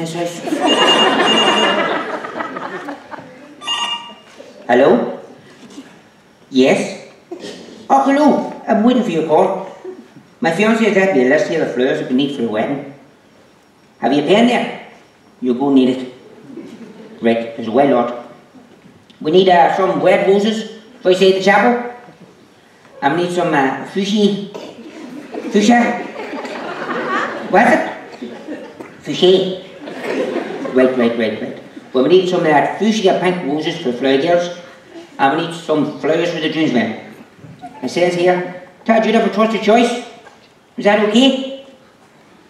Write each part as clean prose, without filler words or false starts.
this house. Hello? Yes? Oh, hello. I'm waiting for your call. My fiancée has had me a list here of flowers that we need for a wedding. Have you a pen there? You'll go need it. Right, there's a well lot. We need some wet roses for you say the chapel. And we need some fuchsia. What's it? Fuchsia. Right. Well, we need some of that fuchsia pink roses for flower girls. And we need some flowers for the groomsmen. It says here, tell Judah for trusted choice. Is that okay?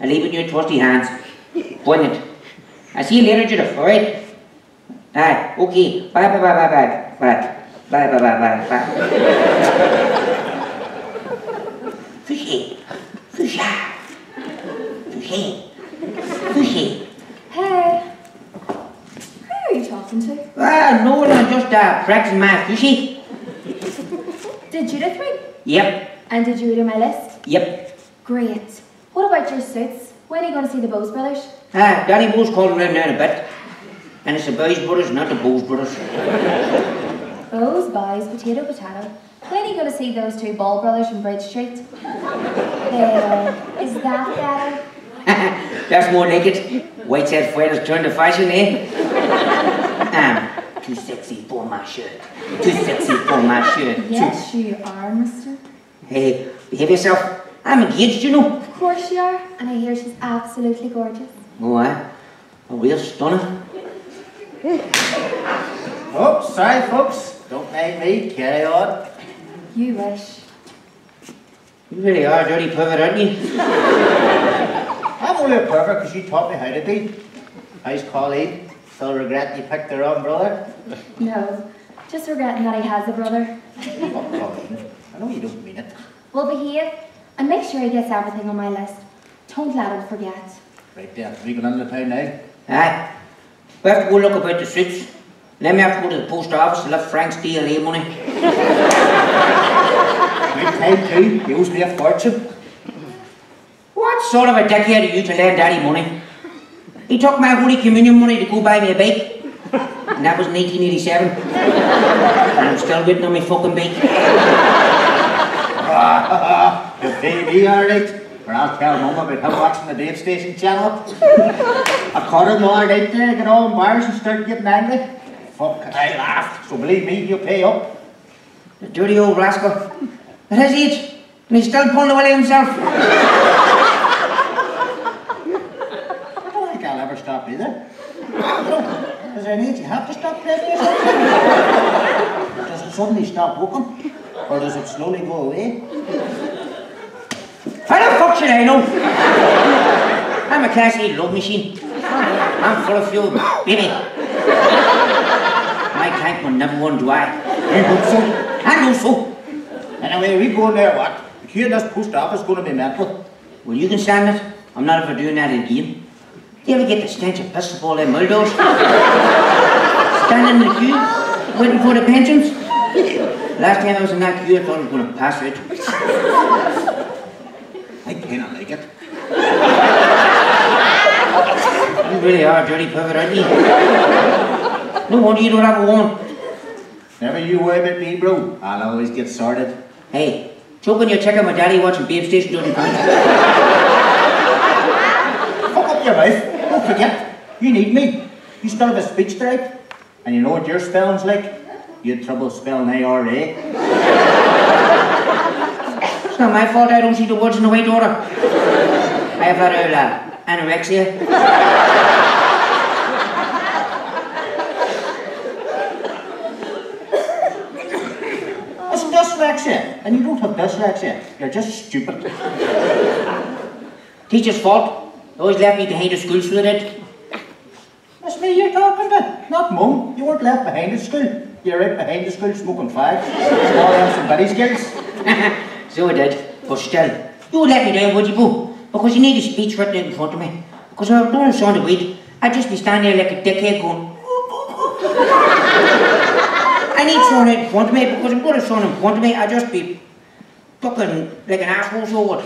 I'll leave it in your trusty hands. Brilliant. I'll see you later, Judah, alright? Aye, okay. Bye. Fuchsia. Hey. Who are you talking to? No, I'm just practicing my fuchsia. Did Judith ring? Yep. And did you read on my list? Yep. Great. What about your suits? When are you going to see the Bose brothers? Daddy Bo's calling around now in a bit. And it's the Boys brothers, not the Bose brothers. Bose, Boys, potato. When are you going to see those two Ball brothers from Bridge Street? There. Is that better? That's more like it. White said Fuera's turned to fashion, eh? Too sexy for my shirt. Yes, you are, mister. Hey, behave yourself. I'm engaged, you know. Of course you are. And I hear she's absolutely gorgeous. Oh, a real stunner. Oh, sorry, folks. Don't mind me. Carry on. You wish. You really are a dirty pervert, aren't you? I'm only a pervert because you taught me how to be. How's Colleen? Still regretting you picked the wrong brother? No, just regretting that he has a brother. Oh, Colleen, I know you don't mean it. Well, behave and make sure he gets everything on my list. Don't let him forget. Right there, we going into town now? Aye. We have to go look about the suits. Then we have to go to the post office to lift Frank's DLA money. Good time too, he owes me a fortune. What sort of a dickhead are you to lend Daddy money? He took my Holy Communion money to go buy me a bike. And that was in 1887. And I'm still waiting on my fucking bike. You'll pay me alright, or I'll tell Mum about him watching the Dave Station channel. I caught him the other night there, get all embarrassed and start getting angry. Fuck, I laughed, so believe me, he'll pay up. The dirty old rascal. At his age, and he's still pulling away himself. I don't think I'll ever stop either. Is there an age you have to stop playing yourself? Does it suddenly stop working? Or does it slowly go away? How the fuck should I know? I'm a class A love machine. I'm full of fuel, baby. My tank will never run dry. I know so. Anyway, we go there, what? The queue in this post office is going to be mental. Well, you can stand it. I'm not ever doing that again. Do you ever get the stench of piss of all them muldos? Standing in the queue, waiting for the pensions? Last time I was in that queue, I thought I was going to pass out. I kinda like it. You really are a dirty pervert, aren't you? No wonder you don't have a woman. Never you worry about me, bro. I'll always get sorted. Hey, choking your chicken with Daddy watching Babe Station doesn't count. Fuck up your mouth. Don't forget, you need me. You still have a speech to write. And you know what your spelling's like? You had trouble spelling ARA. It's not my fault I don't see the words in the right order. I have that anorexia. It's dyslexia. And you don't have dyslexia. You're just stupid. Teacher's fault. They always left me behind the school so they did. That's me you're talking to, not Mum. You weren't left behind at school. You're right behind the school smoking fags. All else and buddy skills. So I did, but still. You would let me down, would you, Boo? Because you need a speech written out in front of me. Because if I don't sound a weed, I'd just be standing there like a dickhead going. I need someone out in front of me, because if I'm going to someone in front of me, I'd just be fucking like an asshole, so what?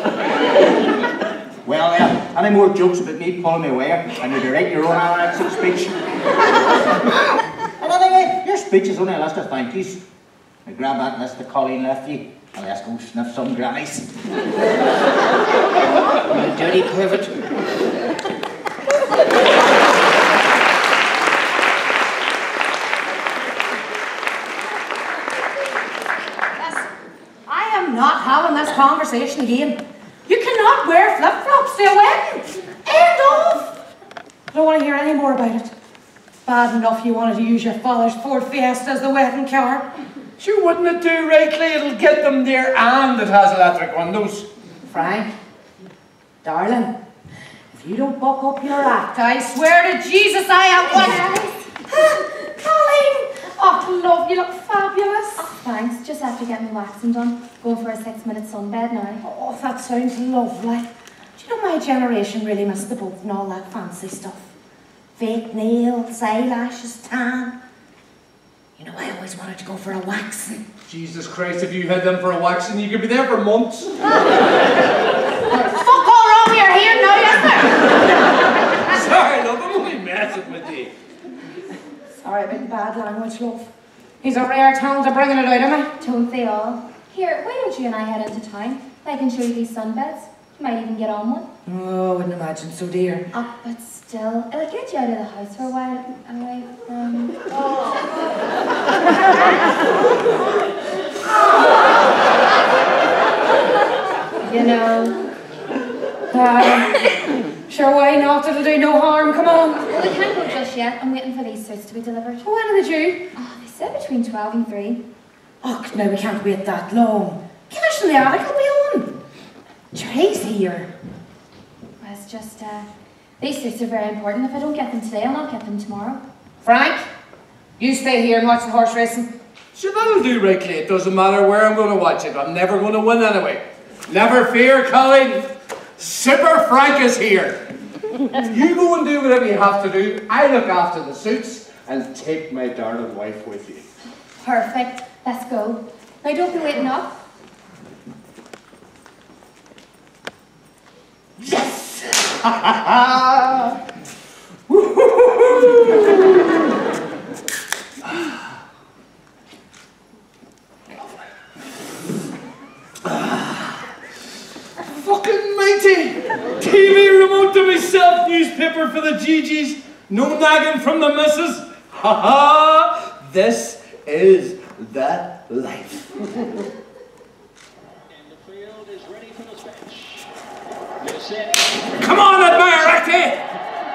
Well, any more jokes about me pulling my way and you direct your own accent speech? And anyway, your speech is only a list of thank yous. Now grab that list that Colleen left you and let's go sniff some grannies. You dirty pervert. Not having this conversation again. You cannot wear flip-flops to a wedding. End of. I don't want to hear any more about it. Bad enough you wanted to use your father's Ford Fiesta as the wedding car. Sure, wouldn't it do rightly? It'll get them there and it has electric windows. Frank, darling, if you don't buck up your act, I swear to Jesus I am one. Colleen! Oh, love, you look fabulous. Oh, thanks. Just after getting the waxing done. Going for a 6-minute sunbed now. Oh, that sounds lovely. Do you know my generation really missed the boat and all that fancy stuff? Fake nails, eyelashes, tan. You know, I always wanted to go for a waxing. Jesus Christ, if you had them for a waxing, you could be there for months. Fuck all wrong with your hair now, yes sir? Sorry, love, I'm only messing with you. Sorry about the bad language, love. He's a rare talent of bringing it out of me. Don't they all? Here, why don't you and I head into town? I can show you these sunbeds. You might even get on one. Oh, I wouldn't imagine so, dear. Oh, but still, it'll get you out of the house for a while, away from... You know... Sure, why not? It'll do no harm, come on. Well, we can't go just yet. I'm waiting for these suits to be delivered. When are they due? Oh, they said between 12 and 3. Oh, no, we can't wait that long. Cash in the attic will be on. Trey's here. Well, it's just, these suits are very important. If I don't get them today, I'll not get them tomorrow. Frank, you stay here and watch the horse racing. Sure, that'll do rightly. It doesn't matter where I'm going to watch it. I'm never going to win anyway. Never fear, Colleen. Super Frank is here. You go and do whatever you have to do. I look after the suits and take my darling wife with you. Perfect. Let's go. Now, don't be waiting up. Yes! Fucking mighty! TV remote to myself, newspaper for the GGs, no nagging from the missus. Ha ha! This is the life. And the field is ready for the match. You're set. Come on, Admire Acty!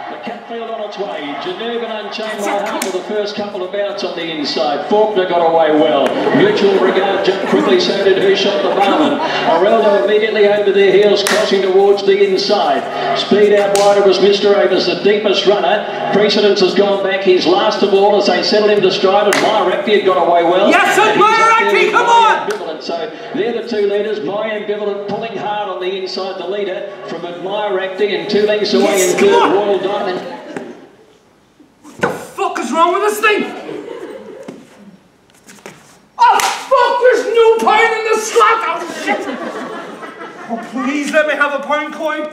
The Catfield on its way. Geneva Unchained right after the first couple of bouts on the inside. Faulkner got away well. Mutual Regard jumped quickly, so did Who Shot the Barman. Areldo immediately over their heels, crossing towards the inside. Speed out wider was Mr. Avis, the deepest runner. Precedence has gone back. He's last of all as they settle him to stride, and Myrecti had got away well. Yes, Admire Acty, come on! So they're the two leaders. My Ambivalent pulling hard on the inside. The leader from Admire Acting and 2 lengths away in third, Royal Diamond. What the fuck is wrong with this thing? Oh fuck, there's no pound in the slot! Oh shit! Oh please let me have a pound coin.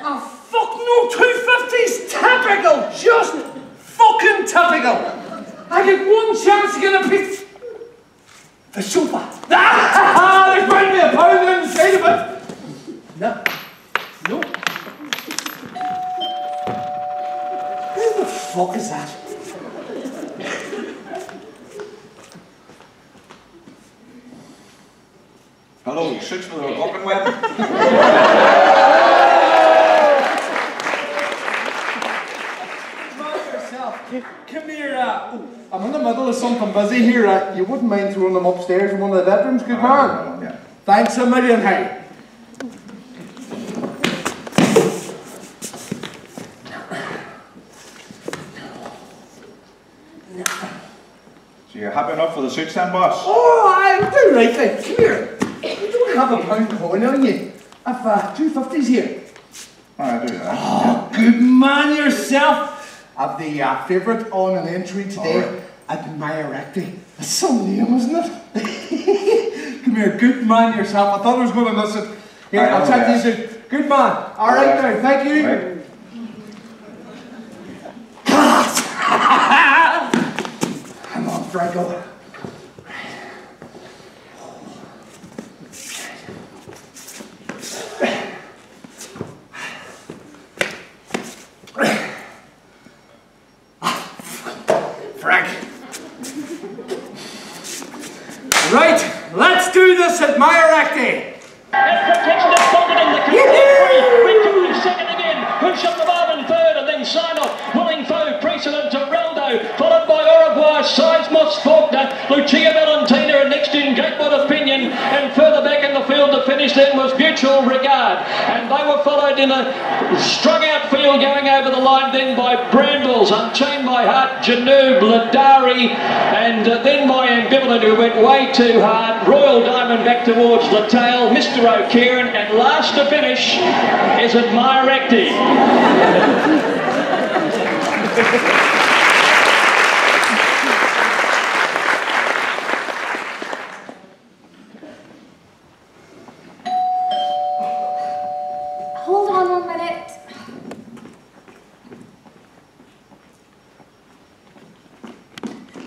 Oh fuck no, 250s! Typical! Just fucking typical! I get one chance to get a piece. The sofa. Ah! There's bound to be a pound inside of it. No. No. Who the fuck is that? Hello, suits for the Republican wedding. Come here, I'm in the middle of something busy here. You wouldn't mind throwing them upstairs in one of the bedrooms, good man? Yeah. Thanks a million, hey. So you're happy enough for the suits then, boss? Oh, I'll do right then. Come here. You don't have a pound coin on you. I've 250s here. Oh, I do, yeah. Oh, good man yourself. I've the favourite on an entry today. Right. Admire Recti. That's some name, isn't it? Come here, good man yourself. I thought I was going to miss it. Here, I'll check these out. Good man. All right now, thank you. Right. Come on, Franco. Frank. Right, let's do this at Myerecti. Protection is bolted in the free. Rachel is second again. Push up the Marvin third, and then Sign-Off. Willing Foe, precedent to Raldo, followed by Uruguay, Sizemos, Faulkner, Lucia Valentina, and next in Gatewood Opinion, and further back in the field to finish then was Mutual Regard. And they were followed in a strung out field going over the line then by Brambles, Unchained My Heart, Janoob, Ladari, and then by Ambivalent, who went way too hard, Royal Diamond back towards the tail, Mr. O'Kieran, and last to finish is at Myerecti. Hold on 1 minute.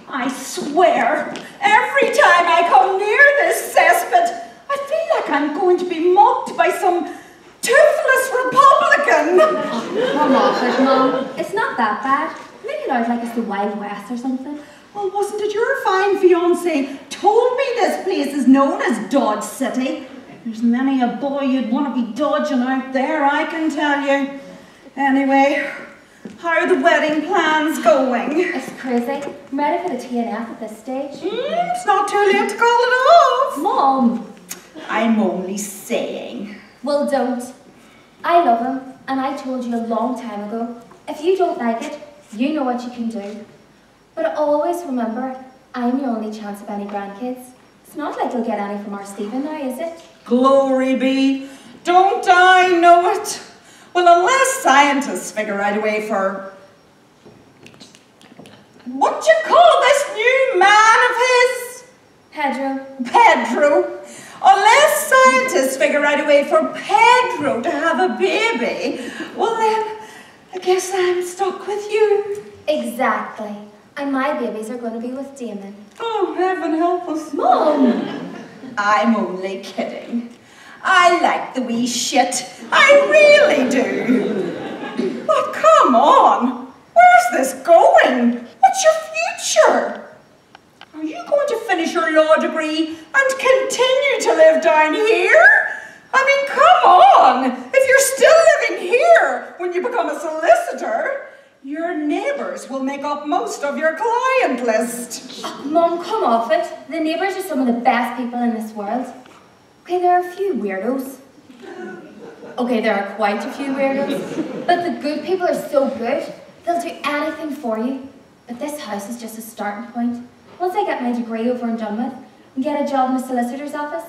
I swear, every time I come near this cesspit, I feel like I'm going to be mocked by some toothless Republican. Come off it, Mum. It's not that bad. Make it out like it's the Wild West or something. Well, wasn't it your fine fiancé told me this place is known as Dodge City? There's many a boy you'd want to be dodging out there, I can tell you. Anyway, how are the wedding plans going? It's crazy. I'm ready for the TNF at this stage. It's not too late to call it off. Mum! I'm only saying. Well, don't. I love him, and I told you a long time ago. If you don't like it, you know what you can do. But always remember, I'm your only chance of any grandkids. It's not like you'll get any from our Stephen now, is it? Glory be. Don't I know it? Well, unless scientists figure out a way for... what do you call this new man of his? Pedro. Unless scientists figure out a way for Pedro to have a baby, well then, I guess I'm stuck with you. Exactly. And my babies are going to be with Damon. Oh, heaven help us. Mum! I'm only kidding. I like the wee shit. I really do. But come on. Where's this going? What's your future? Are you going to finish your law degree and continue to live down here? I mean, come on. If you're still living here when you become a solicitor, your neighbours will make up most of your client list. Oh, Mum, come off it. The neighbours are some of the best people in this world. Okay, there are a few weirdos. Okay, there are quite a few weirdos. But the good people are so good, they'll do anything for you. But this house is just a starting point. Once I get my degree over and done with, and get a job in the solicitor's office,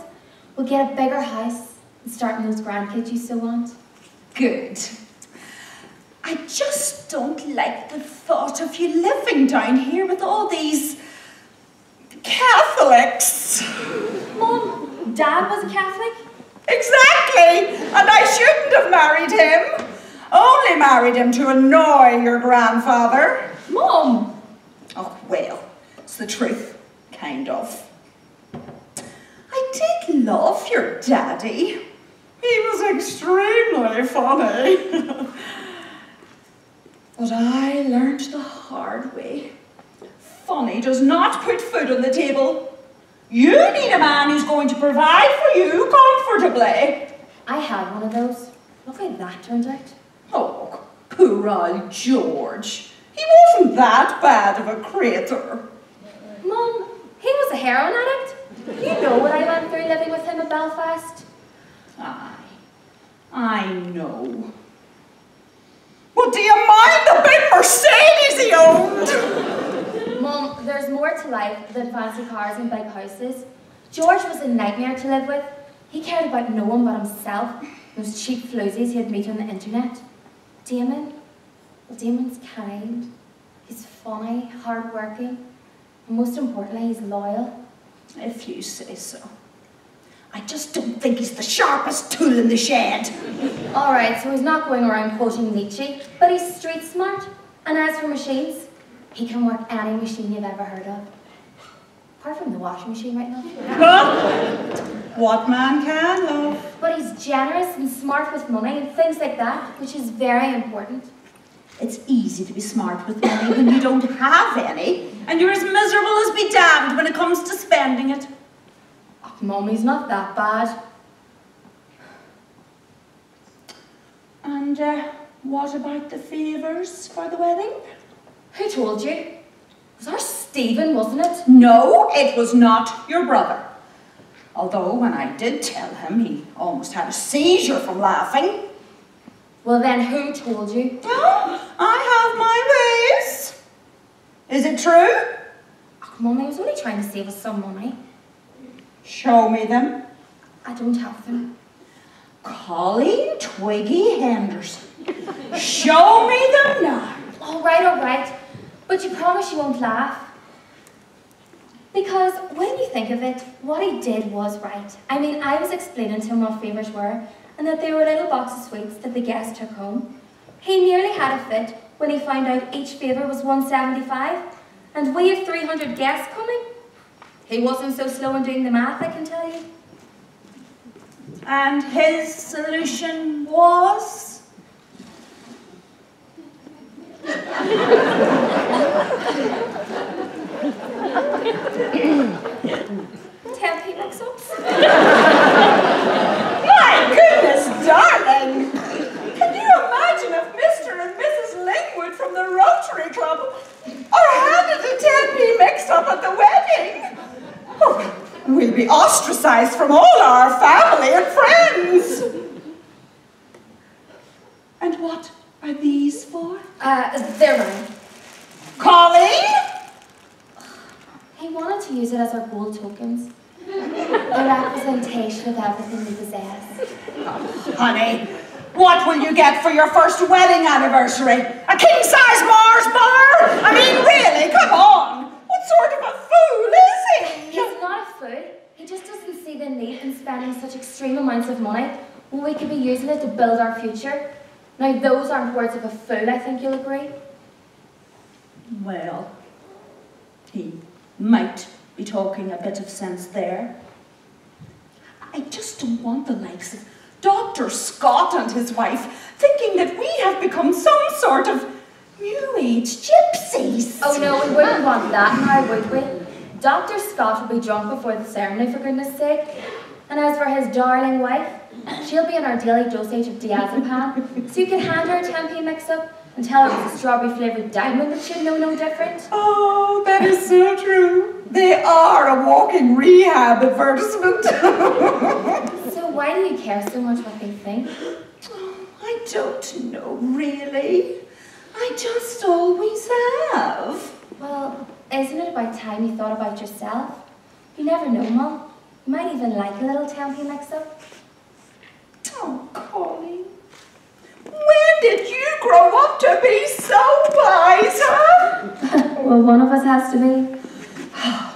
we'll get a bigger house and start those grandkids you so want. Good. I just don't like the thought of you living down here with all these Catholics. Mum, Dad was a Catholic? Exactly! And I shouldn't have married him. Only married him to annoy your grandfather. Mum! Oh, well, it's the truth, kind of. I did love your daddy. He was extremely funny. But I learned the hard way. Funny does not put food on the table. You need a man who's going to provide for you comfortably. I had one of those. Look how that turned out. Oh, poor old George. He wasn't that bad of a crater. Mum, he was a heroin addict. You know what I went through living with him in Belfast. Aye, I know. Well, do you mind the big Mercedes he owned? Mum, there's more to life than fancy cars and big houses. George was a nightmare to live with. He cared about no one but himself. Those cheap floozies he'd meet on the internet. Damon? Well, Damon's kind. He's funny, hard-working. And most importantly, he's loyal. If you say so. I just don't think he's the sharpest tool in the shed. All right, so he's not going around quoting Nietzsche, but he's street smart. And as for machines, he can work any machine you've ever heard of. Apart from the washing machine right now. What man can, love? But he's generous and smart with money and things like that, which is very important. It's easy to be smart with money when you don't have any, and you're as miserable as be damned when it comes to spending it. Oh, Mum, he's not that bad. And what about the favours for the wedding? Who told you? It was our Stephen, wasn't it? No, it was not your brother. Although when I did tell him, he almost had a seizure from laughing. Well then, who told you? Oh, I have my ways. Is it true? Oh, Mum, I was only trying to save us some money. Show me them. I don't have them. Colleen Twiggy Henderson. Show me them now. All right. But you promise you won't laugh? Because when you think of it, what he did was right. I mean, I was explaining to him what favours were, and that they were little box of sweets that the guests took home. He nearly had a fit when he found out each favour was $1.75, and we have 300 guests coming. He wasn't so slow in doing the math, I can tell you. And his solution was? 10p mix-ups. My goodness, darling! Can you imagine if Mr. and Mrs. Lingwood from the Rotary Club are handed a 10p mix-up at the wedding? Oh, we'll be ostracized from all our family and friends. And what are these for? They're mine. Colleen? He wanted to use it as our gold tokens. A representation of everything we possess. Oh, honey, what will you get for your first wedding anniversary? A king-size Mars bar? I mean, really, come on. What sort of a fool is he? He's not a fool. He just doesn't see the need in spending such extreme amounts of money when we could be using it to build our future. Now, those aren't words of a fool, I think you'll agree. Well, he might be talking a bit of sense there. I just don't want the likes of Dr. Scott and his wife thinking that we have become some sort of New Age gypsies. Oh no, we wouldn't want that now, would we? Dr. Scott will be drunk before the ceremony, for goodness sake. And as for his darling wife, she'll be on our daily dosage of diazepam, so you can hand her a 10p mix-up and tell her it's a strawberry-flavoured diamond that she'd know no different. Oh, that is so true. They are a walking rehab advertisement. So why do you care so much what they think? Oh, I don't know, really. I just always have. Well, isn't it about time you thought about yourself? You never know, Mum. You might even like a little 10p mix-up. Oh, Colleen. When did you grow up to be so wise, huh? Well, one of us has to be.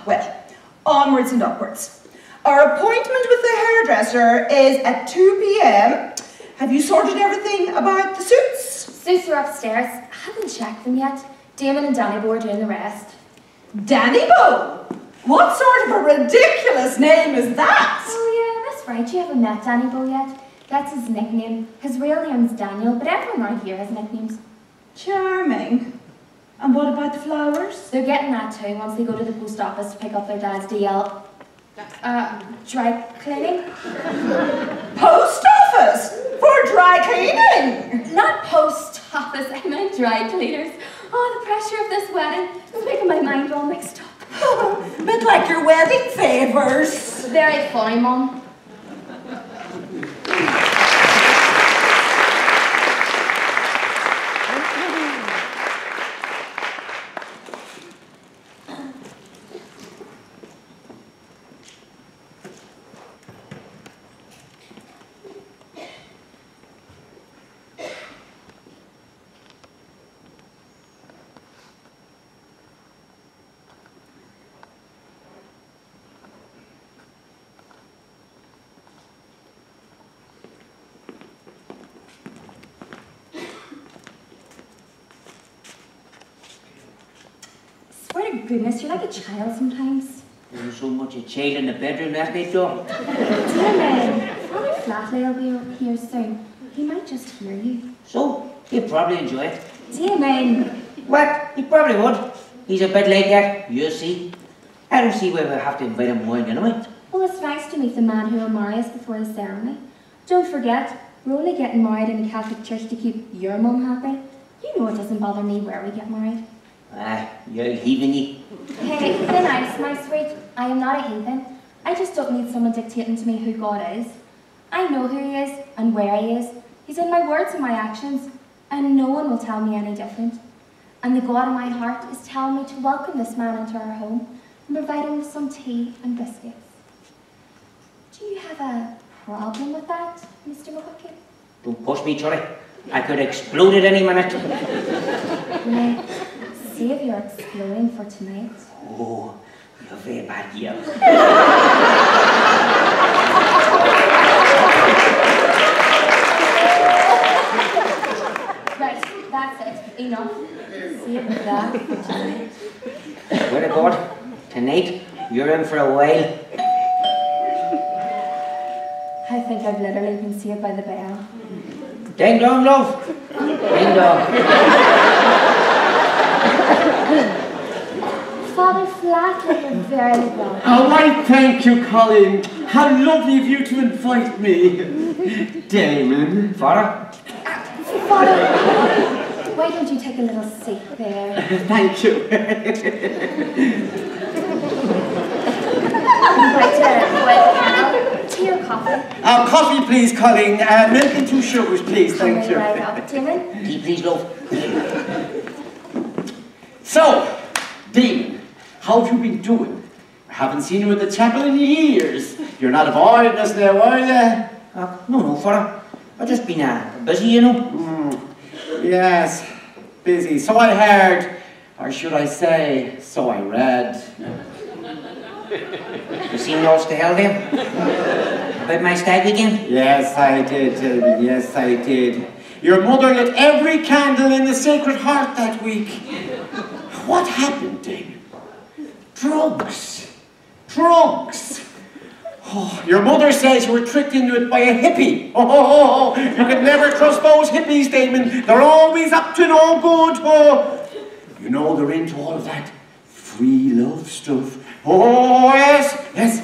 Well, onwards and upwards. Our appointment with the hairdresser is at 2 p.m. Have you sorted everything about the suits? Suits are upstairs. I haven't checked them yet. Damon and Danny Bo are doing the rest. Danny Bo? What sort of a ridiculous name is that? Oh yeah, that's right. You haven't met Danny Bo yet. That's his nickname. His real name's Daniel, but everyone around here has nicknames. Charming. And what about the flowers? They're getting that too once they go to the post office to pick up their dad's DL. Dry cleaning? Post office? For dry cleaning? Not post office, I meant dry cleaners. Oh, the pressure of this wedding is making my mind all mixed up. Bit like your wedding favours. Very funny, Mum. goodness, you're like a child sometimes. There's so much a child in the bedroom last night, though. Damon, Father Flatley will be here soon. He might just hear you. So, he'll probably enjoy it. Damon! What? He probably would. He's a bit like that, you see. I don't see why we have to invite him wine anyway. Well, it's nice to meet the man who will marry us before the ceremony. Don't forget, we're only getting married in the Catholic Church to keep your mum happy. You know it doesn't bother me where we get married. Ah, you're a heathen, ye. Hey, be nice, my sweet. I am not a heathen. I just don't need someone dictating to me who God is. I know who he is and where he is. He's in my words and my actions, and no one will tell me any different. And the God in my heart is telling me to welcome this man into our home and provide him with some tea and biscuits. Do you have a problem with that, Mr. McCucken? Don't push me, Charlie. I could explode at any minute. Now, save your exploding for tonight. Oh, you're very bad, girl. Right, that's it. Enough. Save that for tonight. Swear to God, tonight you're in for a while. I think I've literally been saved by the bell. Ding dong, love. Ding dong. Father Flatley, you're very welcome. Oh, why, thank you, Colleen. How lovely of you to invite me. Damon. Father? Father, why don't you take a little seat there? Thank you. Tea or coffee? Coffee, please, Colleen. Milk and 2 sugars, please. Thank you. Right up, Damon. Tea, please, love. So, Damon, how have you been doing? I haven't seen you at the chapel in years. You're not avoiding us now, are you? No, Father. I've just been busy, you know. Yes, busy. So I heard, or should I say, so I read. You seen yours to hell then? About my stag weekend? Yes, I did, Damon. Yes, I did. Your mother lit every candle in the Sacred Heart that week. What happened, Damon? Drugs. Drugs. Oh, your mother says you were tricked into it by a hippie. Oh, you can never trust those hippies, Damon. They're always up to no good. Oh, you know they're into all of that free love stuff. Oh, yes, yes.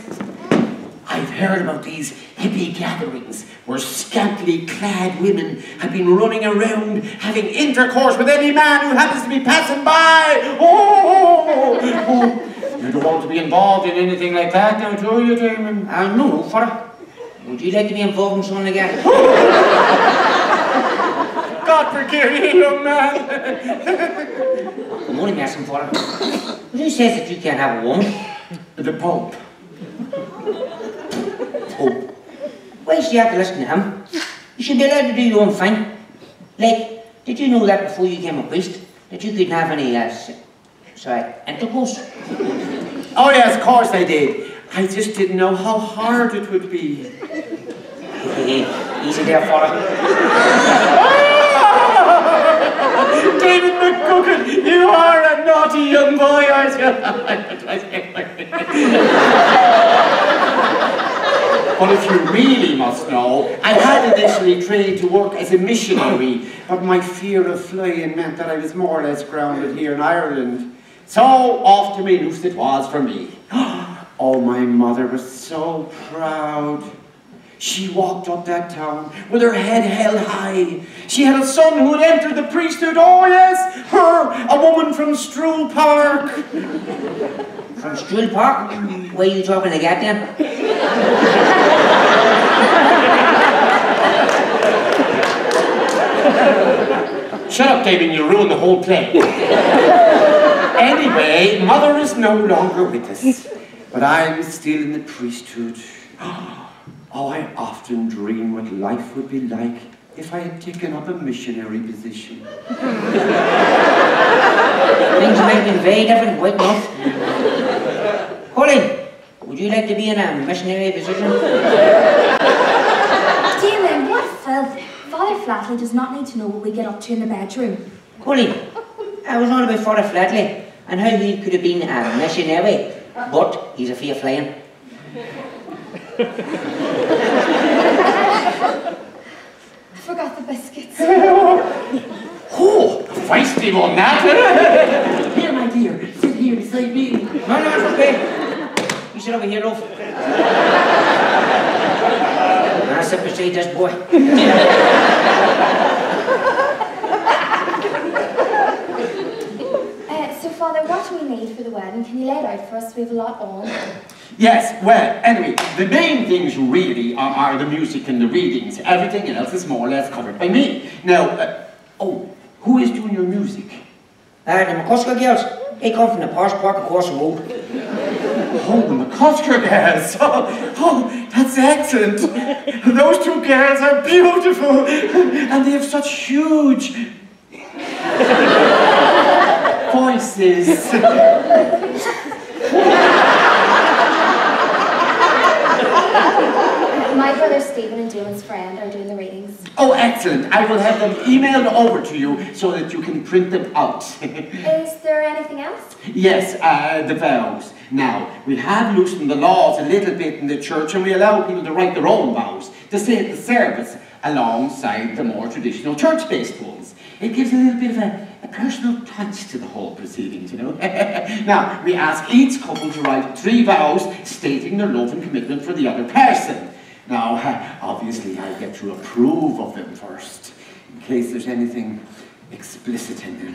I've heard about these hippie gatherings where scantily clad women have been running around having intercourse with any man who happens to be passing by. Oh. You don't want to be involved in anything like that now, do you, Damon? No, Father. Would you like to be involved in something like that? God forgive you, young man. I'm only messing, Father. Who says that you can't have a woman? The Pope. Pope? Why should you have to listen to him? You should be allowed to do your own thing. Like, did you know that before you became a priest? That you couldn't have any, intercourse? Oh yes, of course I did. I just didn't know how hard it would be. Easy there, Father. David McCucken, you are a naughty young boy, aren't you? But if you really must know, I had initially trained to work as a missionary, but my fear of flying meant that I was more or less grounded here in Ireland. So off to Maynooth it was for me. Oh, my mother was so proud. She walked up that town with her head held high. She had a son who had entered the priesthood. Oh yes, her, a woman from Stroul Park. From Stroul Park? Why are you talking like that then? Shut up, Damon, you ruined the whole play. Anyway, Mother is no longer with us, but I'm still in the priesthood. Oh, I often dream what life would be like if I had taken up a missionary position. Things might have been very different, quite enough. Colleen, would you like to be in a missionary position? Damon, what filth. Father Flatley does not need to know what we get up to in the bedroom. Colleen, I was not about Father Flatley. and how he could have been a missionary, but he's a fair flying. I forgot the biscuits. Oh, a feisty one, that. Here, my dear, sit here beside me. No, it's okay. You sit over here, love. I'll sit beside this boy. So, Father, what do we need for the wedding? Can you lay it out for us? We have a lot on. Yes, well, anyway, the main things really are the music and the readings. Everything else is more or less covered by me. Now, who is doing your music? The McCusker girls. They come from the posh park across the road. Oh, the McCusker girls. Oh, that's excellent. Those two girls are beautiful. And they have such huge voices. My brother Stephen and Damon's friend are doing the readings. Oh, excellent. I will have them emailed over to you so that you can print them out. Is there anything else? Yes, the vows. Now, we have loosened the laws a little bit in the church and we allow people to write their own vows to say at the service alongside the more traditional church-based ones. It gives a little bit of a personal touch to the whole proceedings, you know. Now, we ask each couple to write 3 vows stating their love and commitment for the other person. Now, obviously, I get to approve of them first, in case there's anything explicit in them.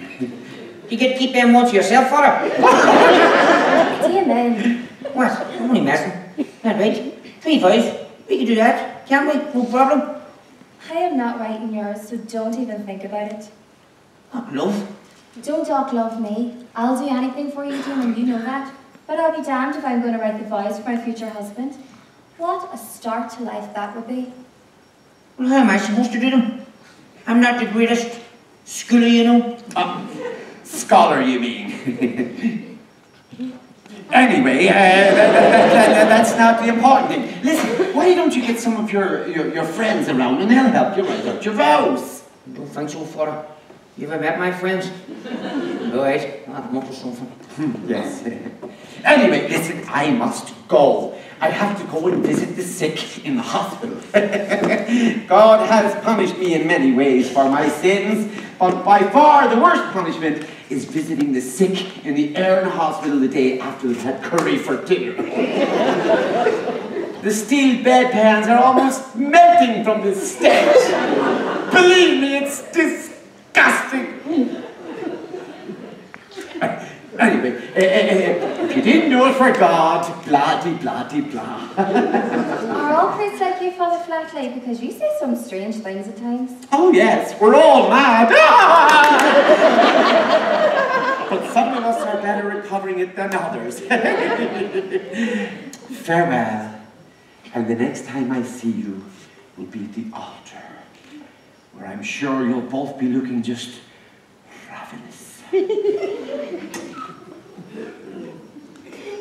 You get to keep them ones to yourself, Father. Damon. What? I'm only messing. Not right. 3 vows. We can do that, can't we? No problem. I am not writing yours, so don't even think about it. Oh, love. Don't talk love me. I'll do anything for you, Damon, you know that. But I'll be damned if I'm going to write the vows for my future husband. What a start to life that would be. Well, how am I supposed to do them? I'm not the greatest scholar, you know. Scholar, you mean? Anyway, that's not the important thing. Listen, why don't you get some of your friends around and they'll help you write out your vows? I don't think so, Father. You ever met my friends? All right, I'll come up with something. Yes. Anyway, listen, I must go. I have to go and visit the sick in the hospital. God has punished me in many ways for my sins, but by far the worst punishment is visiting the sick in the Erne Hospital the day after they've had curry for dinner. The steel bedpans are almost melting from the stench. Believe me, it's disgusting. Anyway, if you didn't do it for God, blah-de-blah-de-blah. Are all priests like you, Father Flatley? Because you say some strange things at times. Oh yes, we're all mad. But some of us are better at covering it than others. Farewell. And the next time I see you will be at the altar, where I'm sure you'll both be looking just ravenous.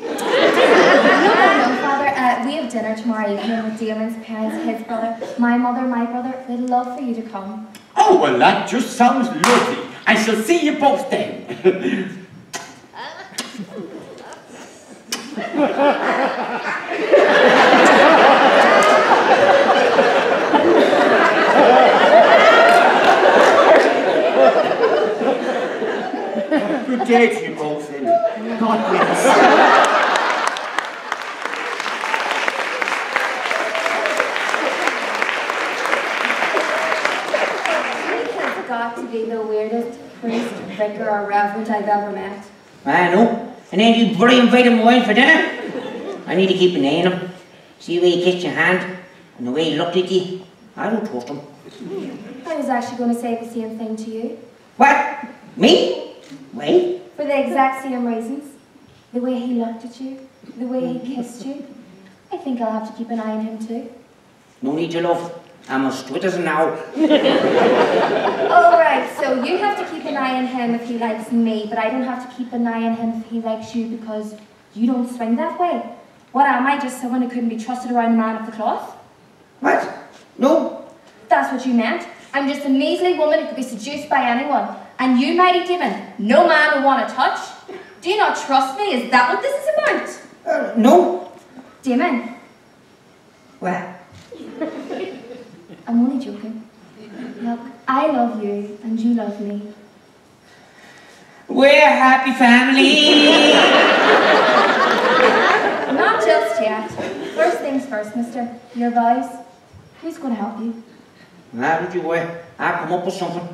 No, Father. We have dinner tomorrow evening with Damon's parents, his brother, my mother, my brother. They'd love for you to come. Oh, well, that just sounds lovely. I shall see you both then. Good day to you both, then. God bless. Got to be the weirdest priest, vicar, or reverend I've ever met. I know. And then you bloody invite him away for dinner. I need to keep an eye on him. See the way he kissed your hand and the way he looked at you. I don't trust him. I was actually going to say the same thing to you. What? Me? Why? For the exact same reasons. The way he looked at you, the way he kissed you. I think I'll have to keep an eye on him too. No need to, love. I'm a citizen now. Oh, right, so you have to keep an eye on him if he likes me, but I don't have to keep an eye on him if he likes you because you don't swing that way. What am I, just someone who couldn't be trusted around a man of the cloth? What? No. That's what you meant. I'm just a measly woman who could be seduced by anyone. And you, mighty Damon, no man will want to touch. Do you not trust me? Is that what this is about? No. Damon, What? I'm only joking. Look, I love you and you love me. We're a happy family. Not just yet. First things first, mister. Your vows. Who's going to help you? Nah, don't you worry. I'll come up with something.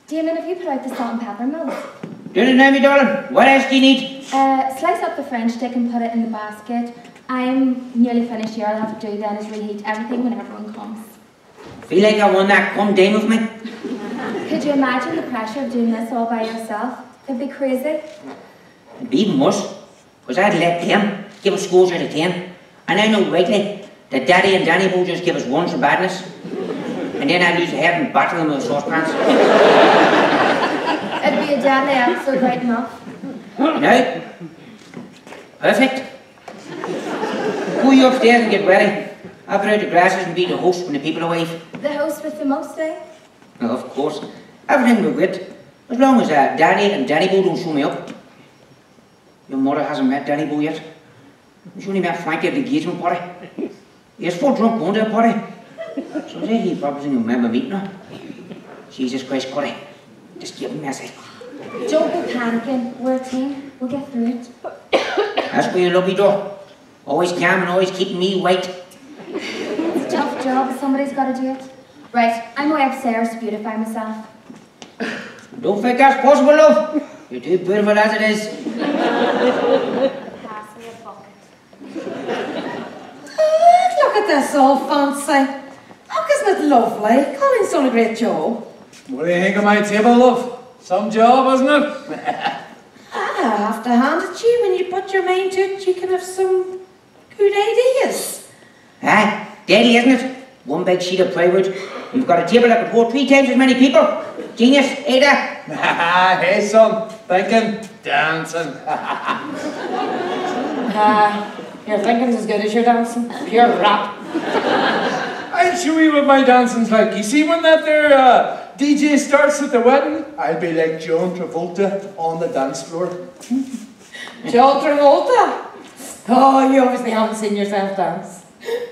Damon, have you put out the salt and pepper milk? Do it now, me darling. What else do you need? Slice up the French stick and put it in the basket. I'm nearly finished here. All I have to do then is reheat everything when everyone comes. Feel like I won that come down with me? Could you imagine the pressure of doing this all by yourself? It'd be crazy. It'd be even worse, because I'd let them give us scores out of 10. And I know rightly that Daddy and Danny will just give us 1 for badness. And then I'd lose the head and battle them with saucepans. It'd be a deadly episode right enough. Now, perfect. Go you upstairs and get ready. I'll put out the glasses and be the host when the people arrive. The host with the most, eh? Well, of course. Everything will be great. As long as Daddy and Danny Bo don't show me up. Your mother hasn't met Danny Bo yet. She's only met Frankie at the engagement party. He's full drunk going to a party. So he probably doesn't remember meeting her. Jesus Christ, Corey. Just give him a message. Don't be panicking. We're a team. We'll get through it. That's where you love me, though. Always calm and always keeping me white. It's a tough job, but somebody's got to do it. Right, I'm way upstairs to beautify myself. Don't think that's possible, love. You're too beautiful as it is. Pass me a bucket. Look at this old fancy. Look, isn't it lovely? Colin's done a great job. What do you think of my table, love? Some job, isn't it? I have to hand it to you. When you put your mind to it, you can have some good ideas. Ah, deadly, isn't it? 1 big sheet of plywood. You've got a table that could hold 3 times as many people. Genius, Ada. Hey, son. Thinking, dancing. Your thinking's as good as your dancing. Pure rap. I'll show you what my dancing's like. You see when that there DJ starts at the wedding? I'll be like John Travolta on the dance floor. John Travolta? Oh, you obviously haven't seen yourself dance.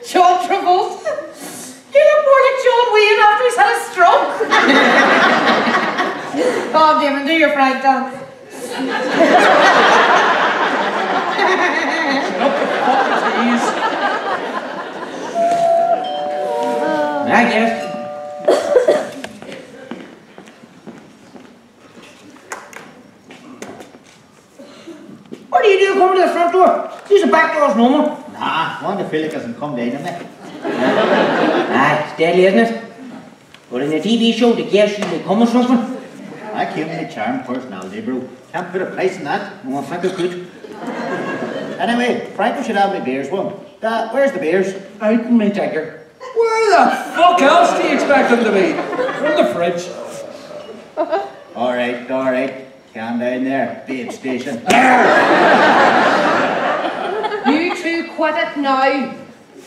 John Travolta? You look more like John Wayne after he's had a stroke. Oh, Damon, do your Frank dance. I guess. What do you do coming to the front door? Use the back door's normal. Nah, one of the Philip doesn't come down on me. It's deadly, isn't it? But in the TV show, the guests usually come with something. I came with a charmed personality, bro. Can't put a price on that. Oh, I think I could. Anyway, Franco should have my beers, one. Where's the beers? Out in my tiger. Where the fuck else do you expect them to be? From the fridge. Alright. Calm down there, babe station. You two quit it now.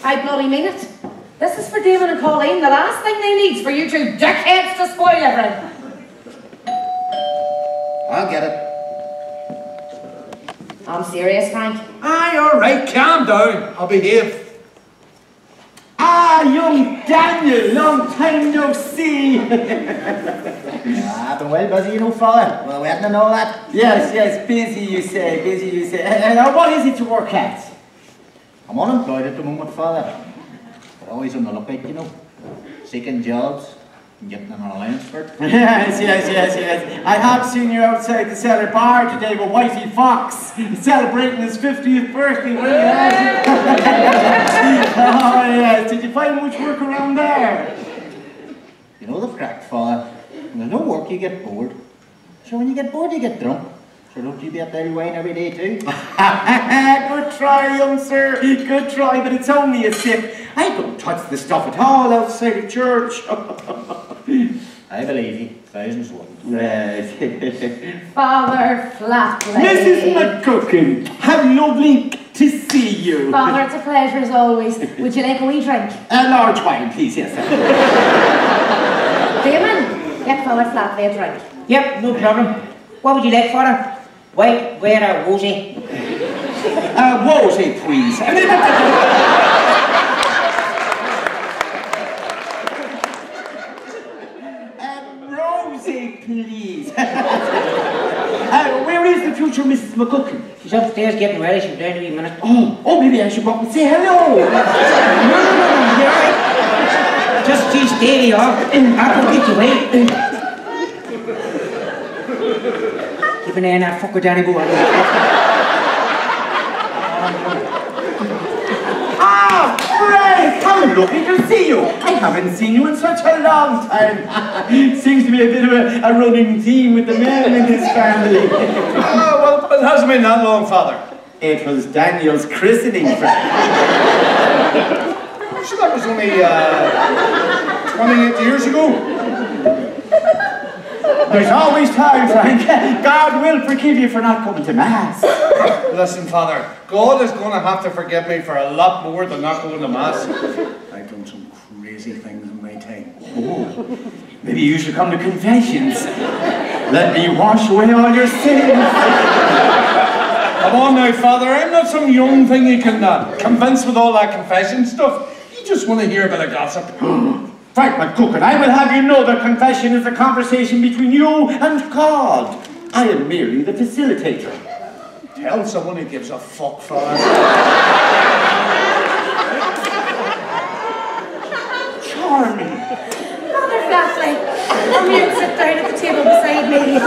I bloody mean it. This is for Damon and Colleen. The last thing they need is for you two dickheads to spoil everything. I'll get it. I'm serious, Frank. Aye, all right, calm down. I'll behave. Ah, young Daniel, long time no see. I've been well busy, you know, father. Well, wedding and all that. Yes, busy you say, busy you say. Now, what is it to work at? I'm unemployed at the moment, father. But always on the lookout, you know. Seeking jobs and getting an allowance for it. Yes. I have seen you outside the cellar bar today with Whitey Fox, celebrating his 50th birthday. Oh, yes. Did you find much work around there? You know the crack, father. When there's no work, you get bored. So when you get bored, you get drunk. So don't you be at dirty wine every day too? Good try, young sir. Good try, but it's only a sip. I don't touch the stuff at all outside of church. I believe you. Thousands wouldn't. Yes. Father Flatley. Mrs. McCookin, how lovely to see you. Father, it's a pleasure as always. Would you like a wee drink? A large wine, please, yes, sir. Damon, get Father Flatley a drink. Yep, no problem. What would you like, father? White, where a woozy? Woozy, please. Rosie, please. Where is the future Mrs. McCookin? She's upstairs getting ready. She'll be down in a wee minute. Oh, maybe I should go up and say hello. No, you're all right. Just you stay there. I'll go get you away. Keep an eye on that fucker Danny boy. Frank, how lovely to see you. I haven't seen you in such a long time. Seems to be a bit of a running theme with the man in his family. Well, it hasn't been that long, father. It was Daniel's christening, Frank. So that was only 28 years ago. There's always time, Frank. God will forgive you for not coming to Mass. Listen, father, God is going to have to forgive me for a lot more than not going to Mass. I've done some crazy things in my time. Oh, maybe you should come to confessions. Let me wash away all your sins. Come on now, father, I'm not some young thing you can convince with all that confession stuff. You just want to hear a bit of gossip. Frank McCookin, I will have you know that confession is a conversation between you and God. I am merely the facilitator. Tell someone who gives a fuck, father. Charming. Father Flatley, come here and sit down at the table beside me.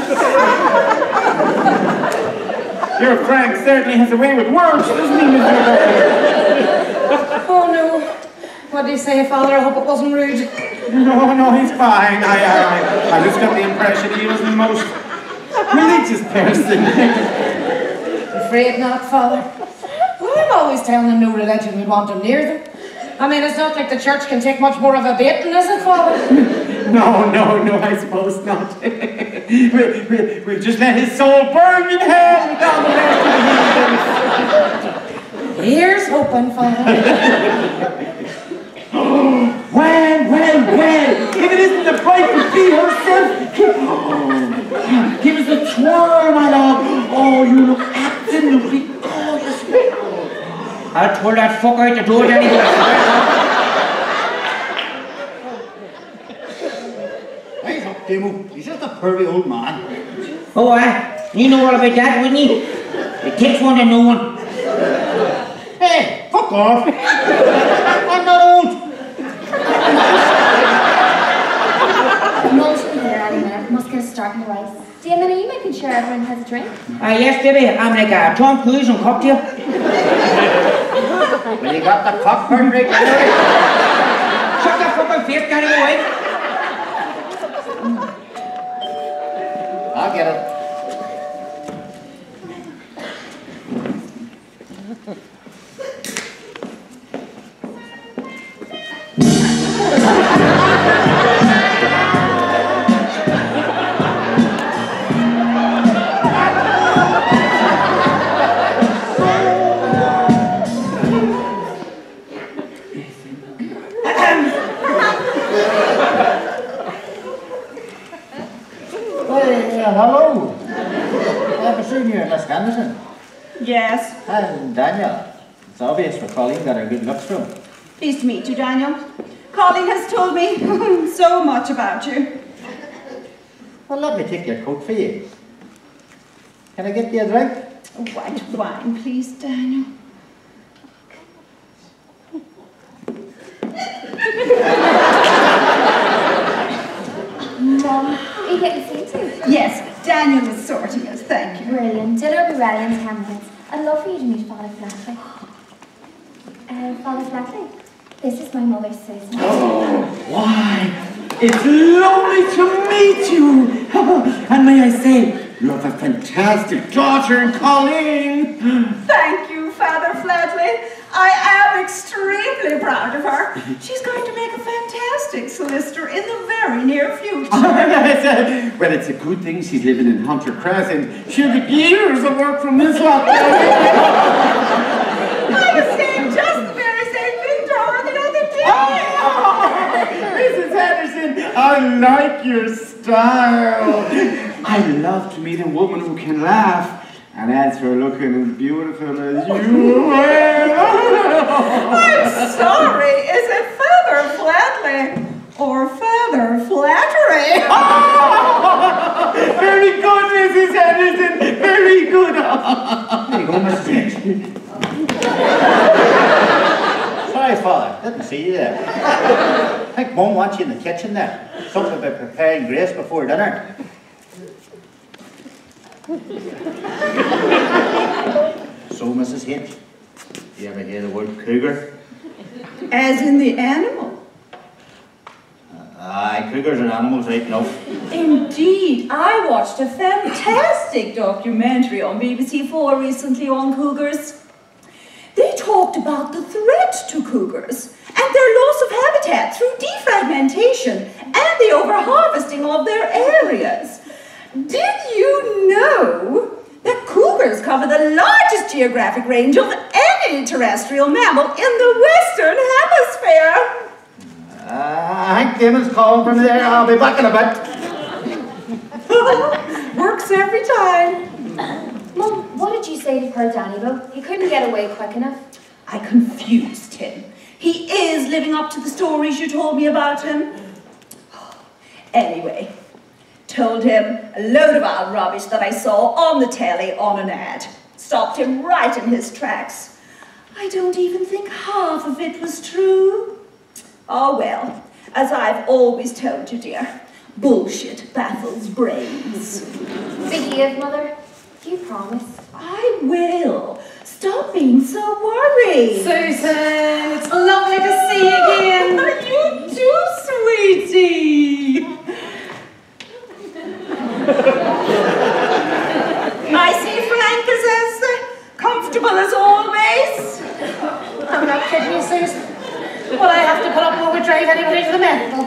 Your Frank certainly has a way with words, doesn't he, Mr. McCookin? Oh no. What do you say, Father? I hope it wasn't rude. No, he's fine. I just got the impression he wasn't the most religious person. Afraid not, Father. Well, I'm always telling them no religion would want them near them. I mean, it's not like the church can take much more of a beating, is it, Father? No, I suppose not. We'll just let his soul burn in hell with all the rest of the heathens. Here's hoping, Father. Well, if it isn't the bride to be herself, give us a twirl, my love. Oh, you look absolutely gorgeous. I'll pull that fucker out the door, Danny. Eyes up, Demo. He's just a pervy old man. Oh, you know all about that, wouldn't you? It takes one to know one. Hey, fuck off. I'm not old. Most people here any minute. Must get a start in the rice. Damon, are you making sure everyone has a drink? Yes, baby. I'm like a Tom Cruise on cocktail. Well, you got the cockburn right there. Shut the fucking face, Danny boy. I'll get it. Hello. It's obvious where Colleen got her good looks from. Pleased to meet you, Daniel. Colleen has told me so much about you. Well, let me take your coat for you. Can I get you a drink? White wine, please, Daniel. Mum, are you getting seated? Yes, Daniel is sorting us, thank you. Brilliant. Dinner will be ready in 10 minutes. I'd love for you to meet Father Flatley. Father Flatley, this is my mother, Susan. Oh, why? It's lovely to meet you. And may I say, you have a fantastic daughter, Colleen. Thank you, Father Flatley. I am extremely proud of her. She's going to make a fantastic solicitor in the very near future. Well, it's a good thing she's living in Hunter Crescent. She'll get years of work from this lot. I was saying just the very same thing to her the other day. Mrs. Henderson, I like your style. I love to meet a woman who can laugh. And as for looking as beautiful as you are. I'm sorry, is it Father Flatley or Father Flattery? Very good, Mrs. Henderson, very good. There you go, Mrs. Henderson. Sorry, Father, didn't see you there. I think Mum wants you in the kitchen there. Something about preparing Grace before dinner. So, Mrs. H, do you ever hear the word cougar? As in the animal? Aye, cougars are animals right now. Indeed, I watched a fantastic documentary on BBC4 recently on cougars. They talked about the threat to cougars and their loss of habitat through defragmentation and the overharvesting of their areas. Did you know that cougars cover the largest geographic range of any terrestrial mammal in the Western Hemisphere? I think Damon's calling from there. I'll be back in a bit. Works every time. Mum, what did you say to poor Daniel? He couldn't get away quick enough. I confused him. He is living up to the stories you told me about him. Anyway, told him a load of old rubbish that I saw on the telly on an ad. Stopped him right in his tracks. I don't even think half of it was true. Oh well, as I've always told you, dear, bullshit baffles brains. Behave, Mother. You promise? I will. Stop being so worried. Susan, it's lovely to see you again. You too, sweetie. I see Frank is as comfortable as always. I'm not kidding you, Susan. Will I have to put up more with drive anybody to the medical?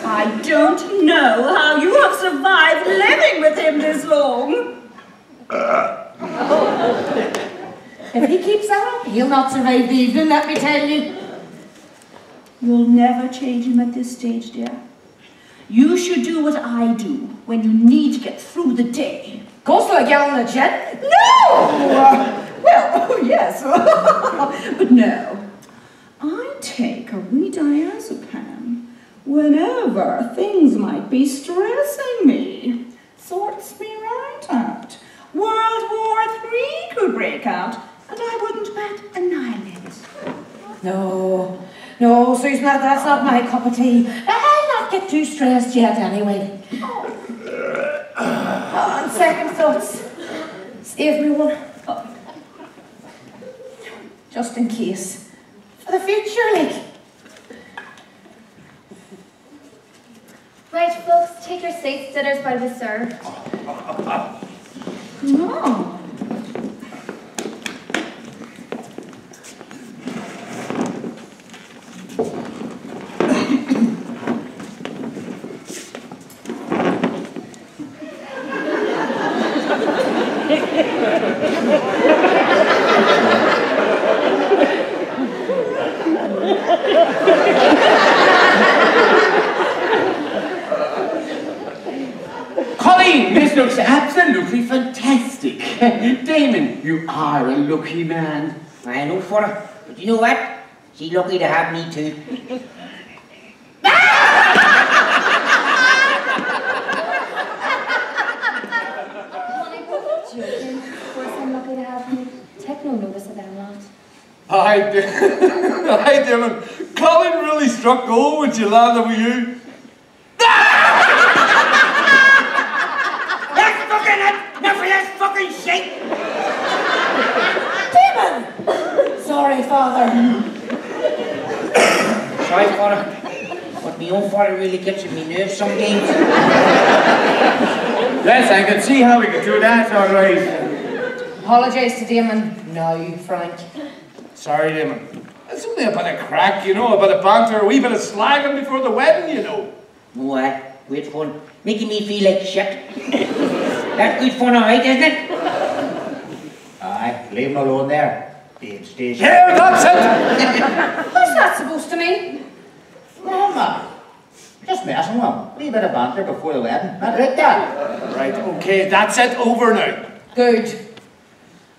I don't know how you have survived living with him this long. If he keeps that up, he'll not survive the evening, let me tell you. You'll never change him at this stage, dear. You should do what I do when you need to get through the day. Goes to a gallon of gin? No! Well, oh yes. But no. I take a wee diazepam whenever things might be stressing me. Sorts me right out. World War III could break out, and I wouldn't bat an eyelid. No, Susan, that's not my cup of tea. I'll not get too stressed yet, anyway. On second thoughts, save me one. Just in case. For the future, like. Right, folks, take your seats. Dinner's about to be served. No. Colleen, this looks absolutely fantastic. Damon, you are a lucky man. I know for her. But you know what? She's lucky to have me too. Joking. Of course I'm lucky to have you. Take no notice of them lot. Hi, Damon. Colleen really struck gold when she landed with you. That's fucking it! Now for that fucking shit! Damon! Sorry, Father. Sorry, father. But my own father really gets in my nerves some games. Yes, I can see how we could do that, all right. Apologise to Damon now, Frank. Sorry, Damon. It's only a bit of crack, you know, a bit of banter, a wee bit of slagging before the wedding, you know. Oh, great fun. Making me feel like shit. That's good fun, alright, isn't it? Aye, leave him alone there. Babe station. Here, that's it! What's that supposed to mean? No, man. Just messing with him. Wee bit of banter before the wedding. Not right there. Right, okay, that's it. Over now. Good.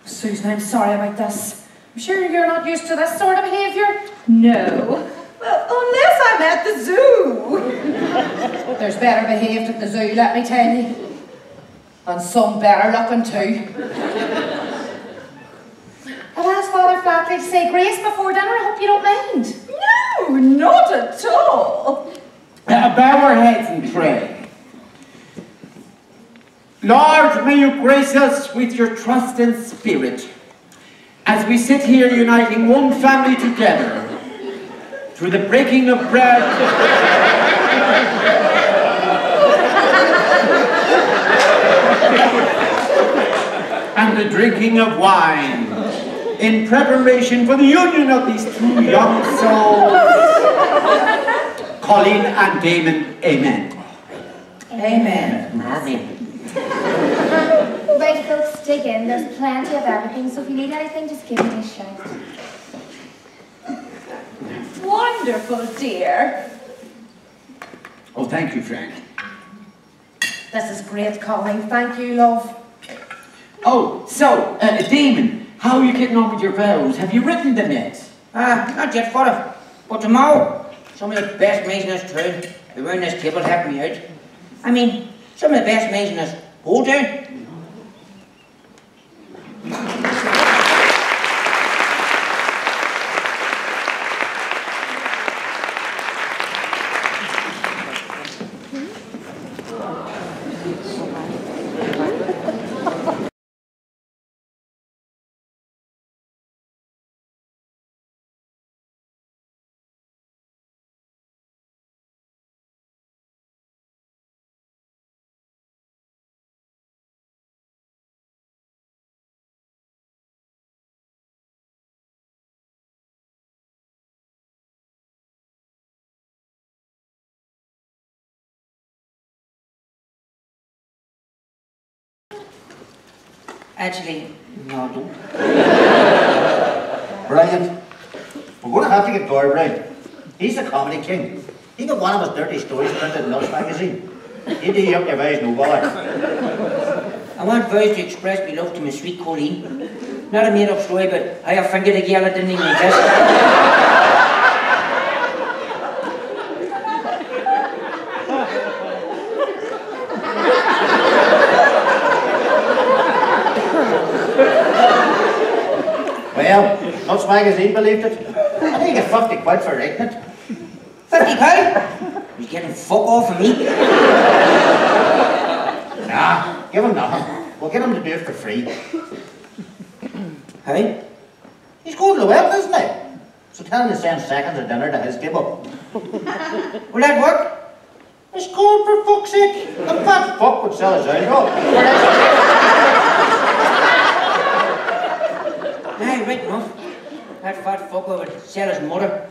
Susan, I'm sorry about this. I'm sure you're not used to this sort of behaviour. No. Well, unless I'm at the zoo. There's better behaved at the zoo, let me tell you. And some better looking too. I'll ask Father Flatley to say grace before dinner. I hope you don't mind. No, not at all. Bow our heads and pray. Lord, may you grace us with your trust and spirit as we sit here uniting one family together through the breaking of bread and the drinking of wine in preparation for the union of these two young souls, Colleen and Damon. Amen. Amen. Amen. Right, folks, dig in. There's plenty of everything, so if you need anything, just give me a shout. Wonderful, dear. Oh, thank you, Frank. This is great, Colleen. Thank you, love. Oh, so, Damon, how are you getting on with your vows? Have you written them yet? Not yet, father. But tomorrow, some of the best mates in this town around this table help me out. I mean, some of the best mates in this whole town. Actually, no, I don't. Brilliant. We're going to have to get Gord right. He's the comedy king. He got one of his dirty stories printed in Nuts magazine. You do up your vows, no bother. I want vows to express my love to my sweet Colleen. Not a made-up story, but I have fingered a girl that didn't even exist. Well, Nuts magazine believed it. I think you get 50 quid for writing it. 50 quid? He's getting fuck off of me. Nah, give him nothing. We'll get him to do it for free. Hey? He's going to the wedding, isn't he? So tell him to send seconds of dinner to his table. Will that work? It's good for fuck's sake. The fat fuck would sell his alcohol. Aye, right enough. That fat fucker would sell his mother.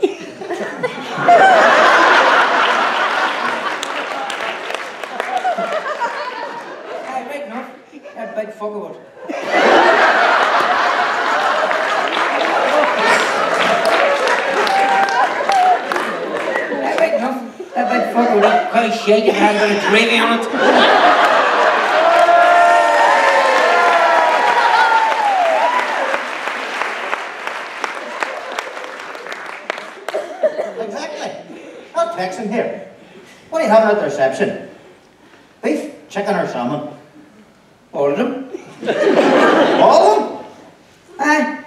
Aye, right enough. That big fucker would. Aye, right enough. That big fucker would eat quite shake and have a bit of gravy on it. stop texting here. What are you having at the reception? Beef, chicken or salmon? All of them. All of them? Aye.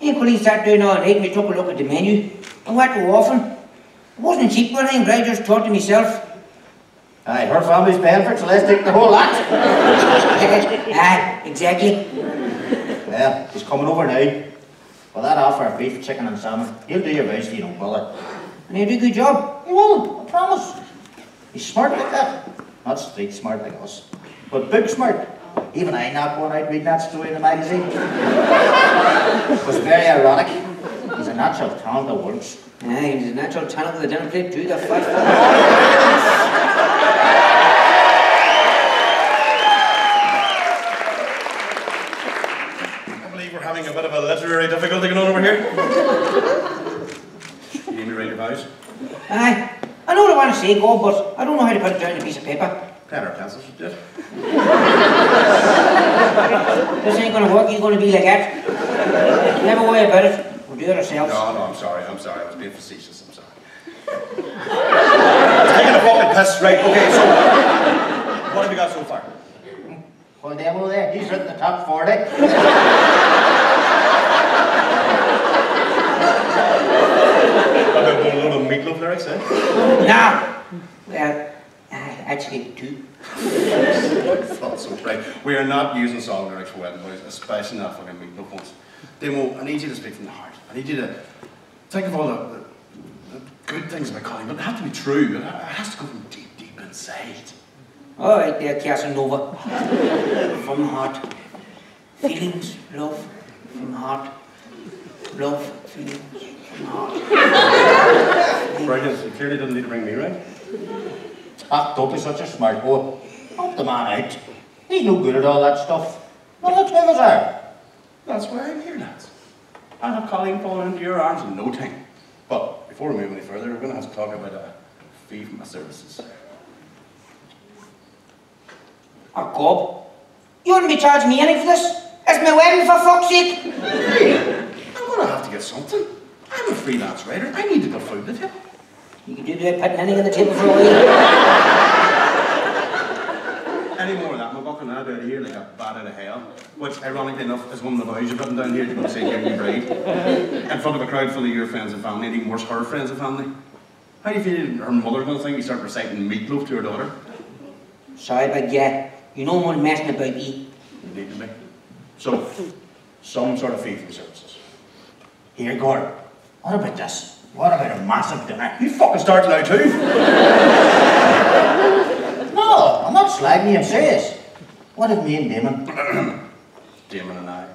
Equally sat down all night and we took a look at the menu. And what too often. It wasn't cheap or anything, but I just thought to myself. Aye, her family's paying for it, so let's take the whole lot. Aye, exactly. Well, he's coming over now. Well, that offer of beef, chicken and salmon, he'll do your best, you don't bother. And he'll do a good job. He will, I promise. He's smart like that. Not street smart like us, but book smart. Even I knocked one out reading that story in the magazine. It was very ironic. He's a natural talent that works. Aye, he's a natural talent with a dinner plate too, the fat I believe we're having a bit of a literary difficulty going on over here. You need me to write your vows? Aye. I know what I want to say, God, but I don't know how to put it down on a piece of paper. Pen or pencil should do it. This ain't gonna work, you're gonna be like that. Never worry about it. We'll do it ourselves. No, I'm sorry. I was being facetious, I'm sorry. It's taking a fucking piss, right? Okay, so, what have you got so far? Well, Demo there, he's written the top 40. A load of meatloaf lyrics, eh? Nah. Well, actually, two. Thought so, right. We are not using song lyrics for wedding boys, especially not fucking meatloaf ones. Demo, I need you to speak from the heart. I need you to think of all the good things about Colleen, but it has to be true. It has to come from deep, deep inside. All right there, Casanova. From the heart. Feelings, love, from the heart. Love, feelings, from the heart. Brilliant. You clearly didn't need to bring me, right? Ah, don't be such a smart boy. Help the man out. He's no good at all that stuff. Well, let's give us out. That's why I'm here, lads. I'll have Colleen falling into your arms in no time. But before we move any further, we're going to have to talk about a fee for my services. Oh, Gob. You wouldn't be charging me anything for this? It's my wedding, for fuck's sake. Hey, I'm going to have to get something. I'm a freelance writer. I need to put food on the table. You can do that putting anything on the table for a while. Any more of that, I'm walking out of here like a bat out of hell. Which, ironically enough, is one of the vows you've written down here. You're going to say, "Give me bride." In front of a crowd full of your friends and family, and even worse, her friends and family. How do you feel her mother's going to think you start reciting meatloaf to her daughter? Sorry, but yeah, you know I'm messing about you. You need to be. So, some sort of fee for the services. Here, Gordon. What about this? What about a massive dinner? You fucking starting now too? No, I'm not slagging you, I'm serious. What if me and Damon? Damon and I.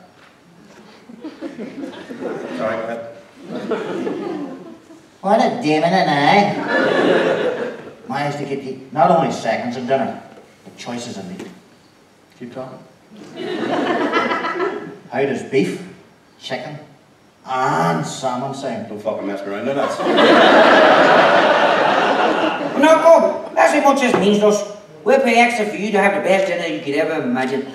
Sorry, go ahead. What if Damon and I managed to get you not only seconds of dinner, but choices of meat? Keep talking. How does beef, chicken, and salmon sound? Don't fucking mess me around now, lads. No, Gob, that's how much this means to us. We'll pay extra for you to have the best dinner you could ever imagine.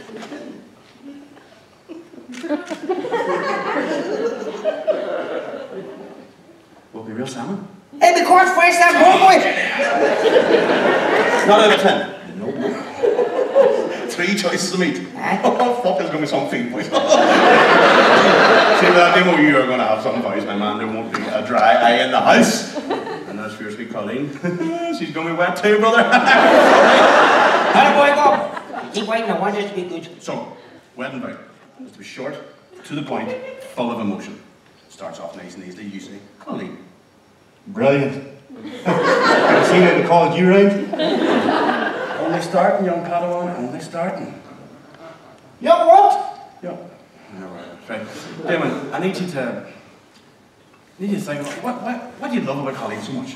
Will it be real salmon? It'll be quite fresh, that boy. Not out of 10. Nope. 3 choices of meat. Aye. Oh, fuck, there's going to be some feed, boys. See, that demo, you are going to have some voice, my man. There won't be a dry eye in the house. And that's for your sweet Colleen. She's going to be wet too, brother. How boy, Gob? Keep waiting, I want this to be good. So, wedding vow is to be short, to the point, full of emotion. Starts off nice and easy, usually. Colleen. Brilliant. Have you seen how they called you round? Only starting, young Padawan, only starting. Young what? Young. No, right. Damon, I need you to think, what do you love about Colleen so much?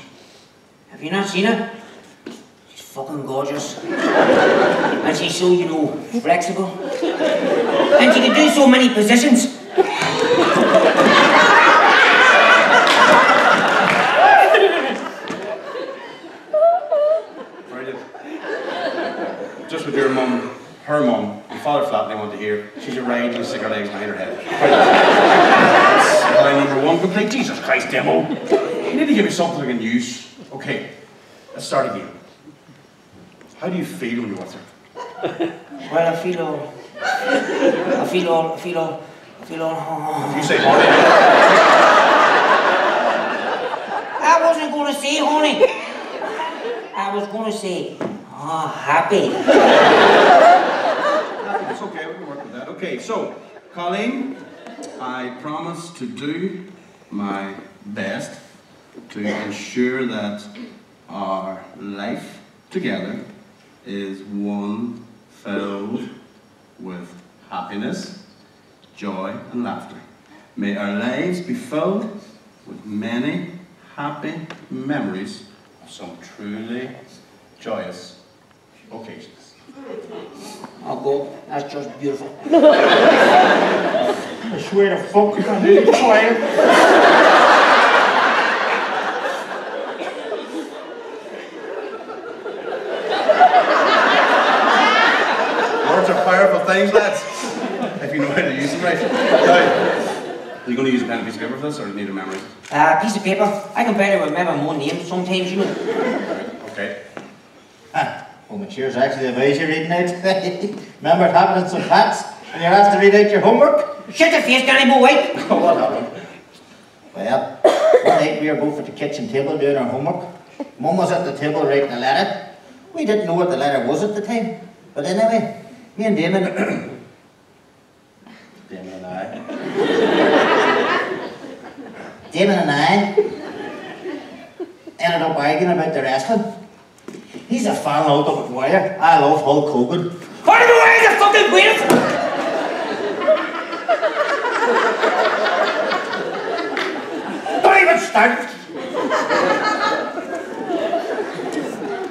Have you not seen her? She's fucking gorgeous. And she's so, you know, flexible. And she can do so many positions. Just with your mum, her mum, and Father Flatley want to hear, she's a ride and stick her legs behind her head. Line number 1, complete. Jesus Christ, Demo. You need to give me something I can use. Okay, let's start again. How do you feel when you're with her? Well, I feel all. If you say honey. I wasn't going to say honey. I was going to say, happy. That's okay, we can work with that. Okay, so, Colleen, I promise to do my best to ensure that our life together is one filled with happiness, joy and laughter. May our lives be filled with many happy memories of some truly joyous occasions. Oh, God, that's just beautiful. I swear to fuck, I need to try it. Words are powerful things, lads. If you know how to use them right. Now, are you going to use a pen and piece of paper for this, or do you need a memory? Piece of paper. I can barely remember my own name sometimes, you know. Okay. Well, Monsieur's actually advised you reading out. Remember it happened at St. Pat's, and you're asked to read out your homework? Shut your face, Danny Boy White. Oh, what happened? Well, one night we were both at the kitchen table doing our homework. Mum was at the table writing a letter. We didn't know what the letter was at the time. But anyway, me and Damon... Damon and I ended up arguing about the wrestling. He's a fan of Ultimate Warrior. I love Hulk Hogan. What are you wearing the fucking weight? Don't even start!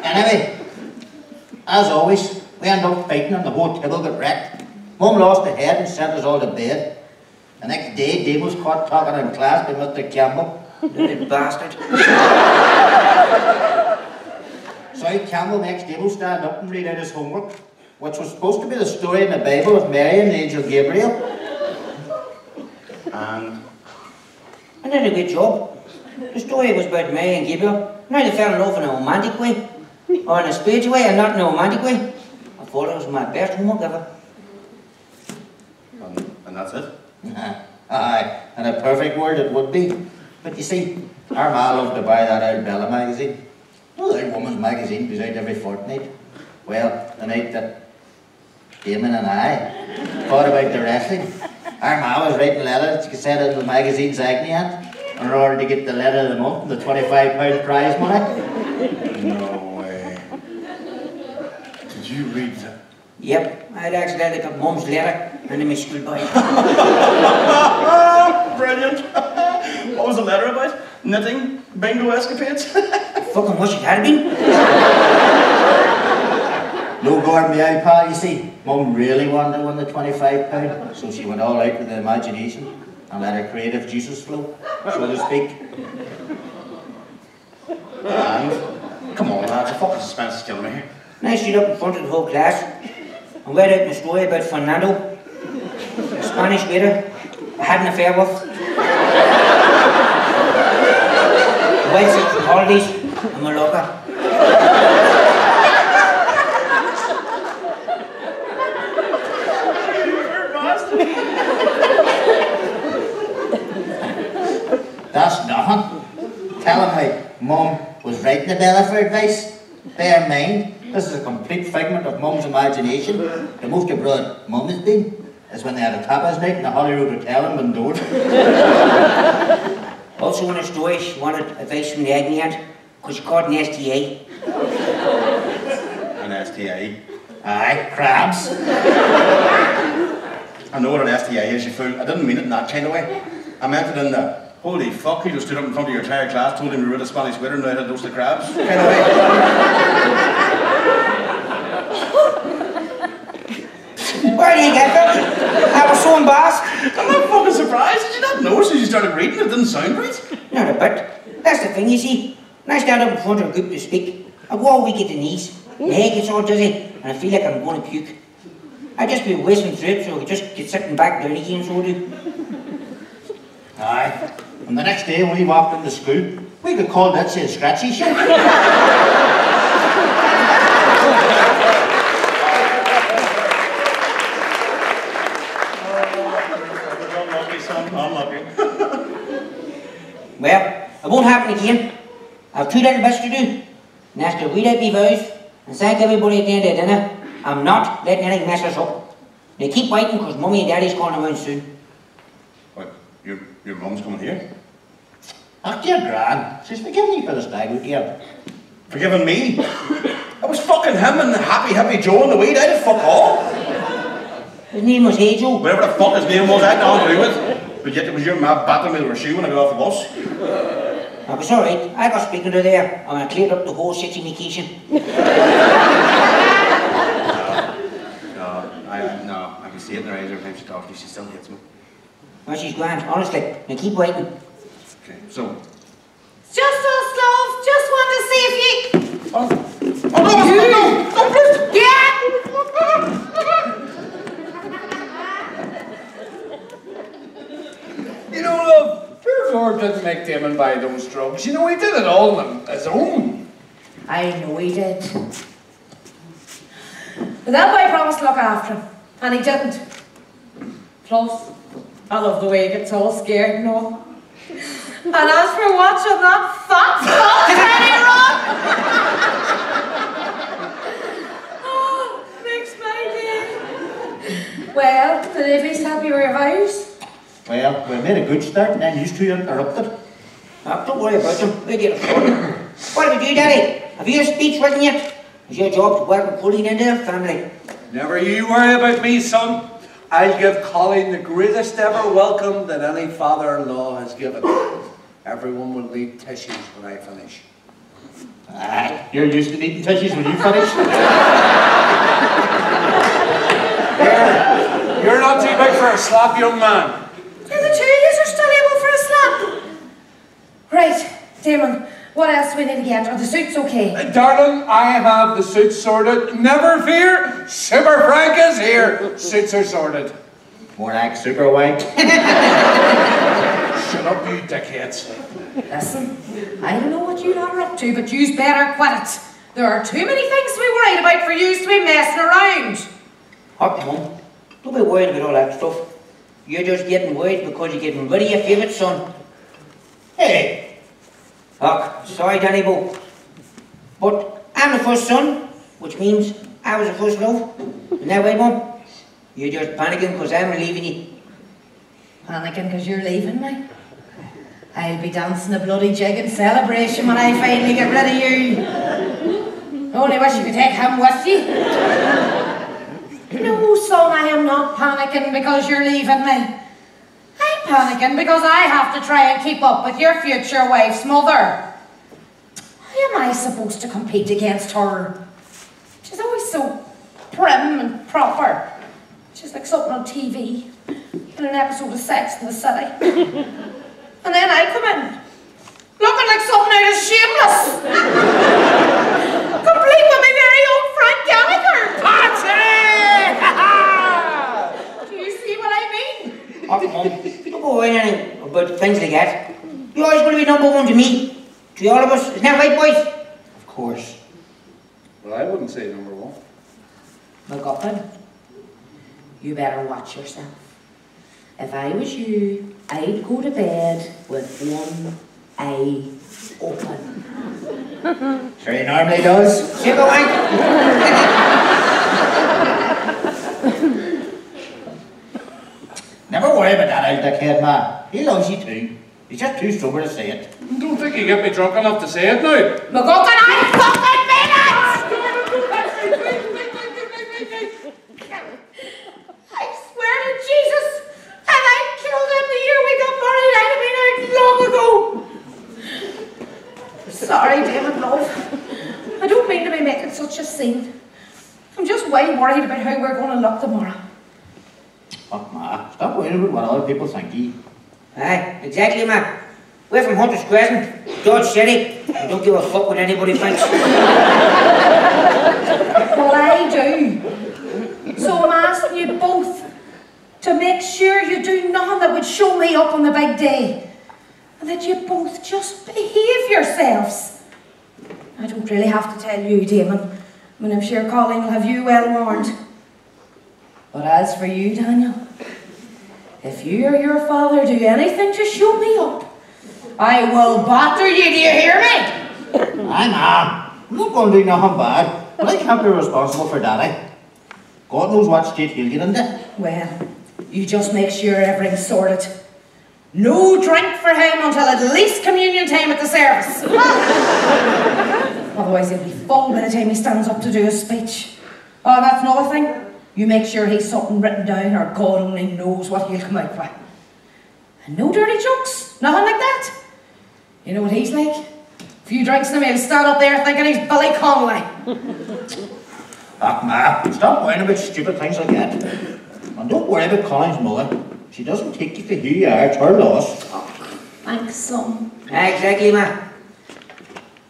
Anyway, as always, we ended up fighting and the whole table got wrecked. Mum lost her head and sent us all to bed. The next day, Dave was caught talking in class by Mr. Campbell. You bastard. So Campbell makes Dave stand up and read out his homework, which was supposed to be the story in the Bible of Mary and the angel Gabriel. And? I did a good job. The story was about Mary and Gabriel. Now they fell in love in a romantic way. Or in a spiritual way and not in a romantic way. I thought it was my best homework ever. And that's it? Aye, in a perfect world it would be. But you see, our ma loved to buy that old Bella magazine. Well, that woman's magazine goes out every fortnight. Well, the night that Damon and I thought about the wrestling, our ma was writing letters she said in the magazine's agony aunt in order to get the letter of the month and the £25 prize money. No way. Did you read that? Yep, I'd accidentally got Mum's letter and my school bag. Brilliant. What was the letter about? Knitting? Bingo escapades? Fucking wish it had been. No guard me out, pal, you see. Mum really wanted to win the £25, so she went all out with the imagination and let her creative juices flow, so to speak. And? Come on, lads, the fucking suspense is killing me here. And I stood up in front of the whole class and read out my story about Fernando, a Spanish waiter I had an affair with. The wife took some holidays in Mallorca. That's nothing. Tell him how Mum was writing the Bella for advice. Bear in mind, this is a complete figment of Mum's imagination. The most abroad Mum has been is when they had a tapas night in the Hollywood Hotel in Bundoor. Also in her story, she wanted advice from the agony aunt because she caught an STI. An STI? Aye, crabs. I know what an STI is, you fool. I didn't mean it in that kind of way. I meant it in the, holy fuck, you just stood up in front of your entire class, told him you were a Spanish waiter and now had a dose of crabs kind of way. Where do you get that? I was so embarrassed. I'm not fucking surprised. Did you not know as you started reading it didn't sound right? Not a bit. That's the thing, you see. When I stand up in front of a group to speak, I go all weak at the knees. My head gets all dizzy and I feel like I'm going to puke. I just be whistling through it so I just get sitting back down again, so I do. Aye, And the next day when we walked into school, we could call that saying scratchy shit. Well, it won't happen again. I've 2 little bits to do. And that's to read out my vows and thank everybody at the end of dinner. I'm not letting anything mess us up. They keep waiting because Mummy and Daddy's coming around soon. What, your mum's coming here? Oh, dear Gran, she's forgiven you for the stag weekend. Forgiving me? It was fucking him and Happy Joe and the weed. I did fuck all. His name was Joe. Whatever the fuck his name was, I had nothing to do with. But yet it was your mad battling me with her shoe when I got off the bus. Oh, it's alright. I got speaking to there and I cleared up the whole situation. No, I can see it in her eyes every time she talks to me. She still hates me. Well, she's grand, honestly. Now keep waiting. Okay, so. Just us, love. Just want to see if you... Oh no, no, please! Yeah! You know, love, your Lord didn't make Damon buy those drugs. You know, he did it all on his own. I know he did. But that boy promised to look after him, and he didn't. Plus, I love the way he gets all scared and all. And as for watching that fat fuck makes my day. Well, did they at least help you with your vows? Well, we made a good start and then you 2 interrupted. Oh, don't worry about them. We'll get it sorted. What have you do, Daddy? Have you a speech written yet? It's your job to work with Colleen and their family. Never you worry about me, son. I'll give Colleen the greatest ever welcome that any father-in-law has given. Everyone will need tissues when I finish. Aye, you're used to needing tissues when you finish. You're not too big for a slap, young man. Yeah, the 2 of you are still able for a slap. Right, Damon, what else do we need to get? Are the suits okay? Darling, I have the suits sorted. Never fear, Super Frank is here. Suits are sorted. More like super white. Shut up, you dickheads. Listen, I don't know what you lot are up to, but you's better quit it. There are too many things to be worried about for yous to be messing around. Up, Mum. Don't be worried about all that stuff. You're just getting worried because you're getting rid of your favourite son. Hey! Look, sorry, Danny Bo. But I'm the first son, which means I was the first love. Isn't that right, Mum? You're just panicking because I'm leaving you. Panicking because you're leaving me? I'll be dancing a bloody jig in celebration when I finally get rid of you. Only wish you could take him with you. No, son, I am not panicking because you're leaving me. I'm panicking because I have to try and keep up with your future wife's mother. How am I supposed to compete against her? She's always so prim and proper. She's like something on TV, in an episode of Sex and the City. And then I come in, looking like something out of Shameless. Complete with my very own Frank Gallagher. Do you see what I mean? Up, Mum. Don't go worrying anything about things like that. You're always going to be number 1 to me. To all of us. Isn't that right, boys? Of course. Well, I wouldn't say number 1. McGuffin, you better watch yourself. If I was you, I'd go to bed with one eye open. Sure he normally does. Super White. Never worry about that old dickhead, man. He loves you too. He's just too sober to say it. Don't think you get me drunk enough to say it now. McGuffin, I fucking mean it! I swear to Jesus, and I killed him the year we got married, I'd have been out long ago. Sorry, David, love. I don't mean to be making such a scene. I'm just way worried about how we're going to look tomorrow. Fuck, ma. Stop worrying about what other people think you. Aye, exactly, ma. We're from Hunter's Crescent, George City. We don't give a fuck what anybody thinks. Well, I do. So I'm asking you both to make sure you do nothing that would show me up on the big day. that you both just behave yourselves. I don't really have to tell you, Damon. I mean, I'm sure Colleen will have you well warned. But as for you, Daniel, if you or your father do anything to show me up, I will batter you, do you hear me? Aye, ma'am. I'm not going to do nothing bad, but I can't be responsible for Daddy. God knows what state he'll get into. Well, you just make sure everything's sorted. No drink for him until at least communion time at the service. Otherwise he'll be full by the time he stands up to do his speech. Oh, that's another thing. You make sure he's something written down, or God only knows what he'll come out with. And no dirty jokes, nothing like that. You know what he's like? A few drinks in him, he'll stand up there thinking he's Billy Connolly. Ma, stop worrying about stupid things like that. And don't worry about Colleen's mother. She doesn't take you for who you are, it's her loss. Thanks, son. Exactly, ma.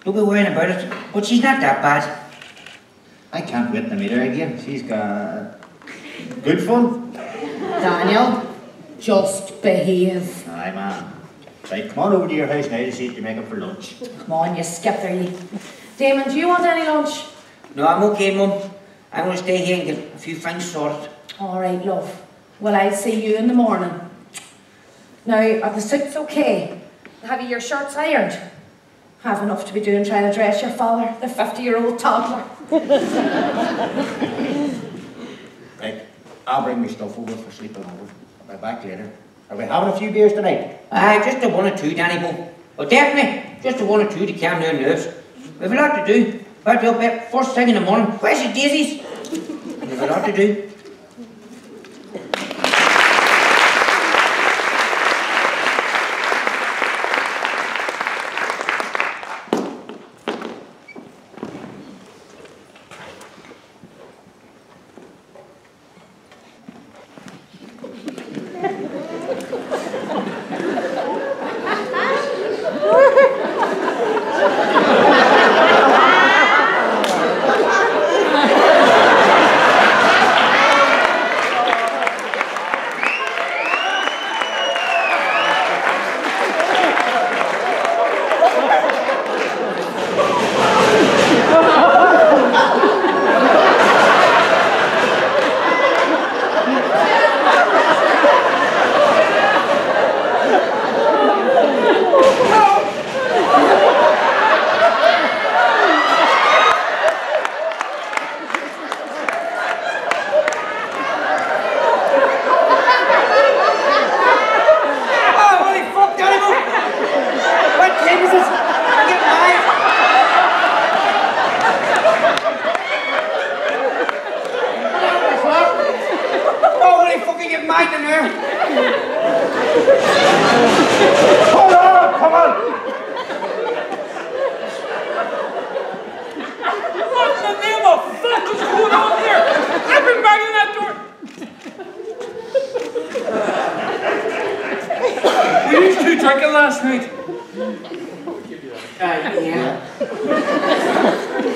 Don't be worrying about it, but she's not that bad. I can't wait to meet her again. She's got good fun. Daniel, just behave. Aye, ma. Right, come on over to your house now to see what you make up for lunch. Come on, you skipper, you. Damon, do you want any lunch? No, I'm okay, Mum. I'm going to stay here and get a few things sorted. All right, love. Well, I'll see you in the morning. Now, are the suits okay? Have you your shirts ironed? Have enough to be doing trying to dress your father, the 50-year-old toddler. Right, I'll bring my stuff over for sleeping over. I'll be back later. Are we having a few beers tonight? Aye, just a one or two, Danny Bo. But definitely, just a one or two to calm down nerves. We've a lot to do. About to be up first thing in the morning. Where's your daisies? We've a lot to do.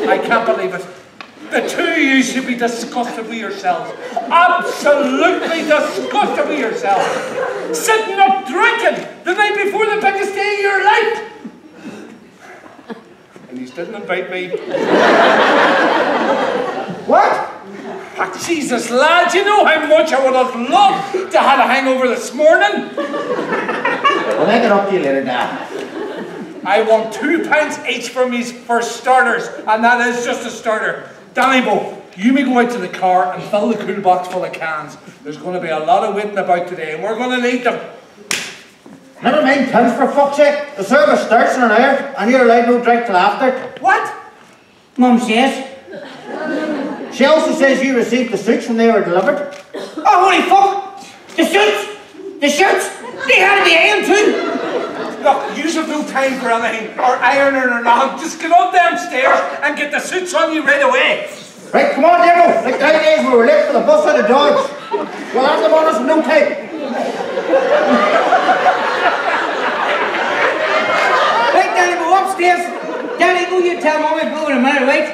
I can't believe it. The two of you should be disgusted with yourselves. Absolutely disgusted with yourselves. Sitting up drinking the night before the biggest day of your life. And you didn't invite me. What? Oh, Jesus, lad, you know how much I would have loved to have a hangover this morning? I'll make it up to you later, Dad. I want £2 each from me for starters, and that is just a starter. Danny Bo, you may go out to the car and fill the cool box full of cans. There's going to be a lot of waiting about today, and we're going to need them. Never mind cans, for fuck's sake. The service starts in an hour, and you're allowed no drink till after. What? Mum says. She also says you received the suits when they were delivered. Oh, holy fuck! The suits! The shirts! They had to be ironed too! Look, you have no time for anything, or ironing or not. Just get up downstairs and get the suits on you right away. Right, come on, Damon. Like the days we were late for the bus out of Dodge. We'll have them on us in no time. Right, Danny, go upstairs. Danny, go you tell Mum I'm going in a minute, right?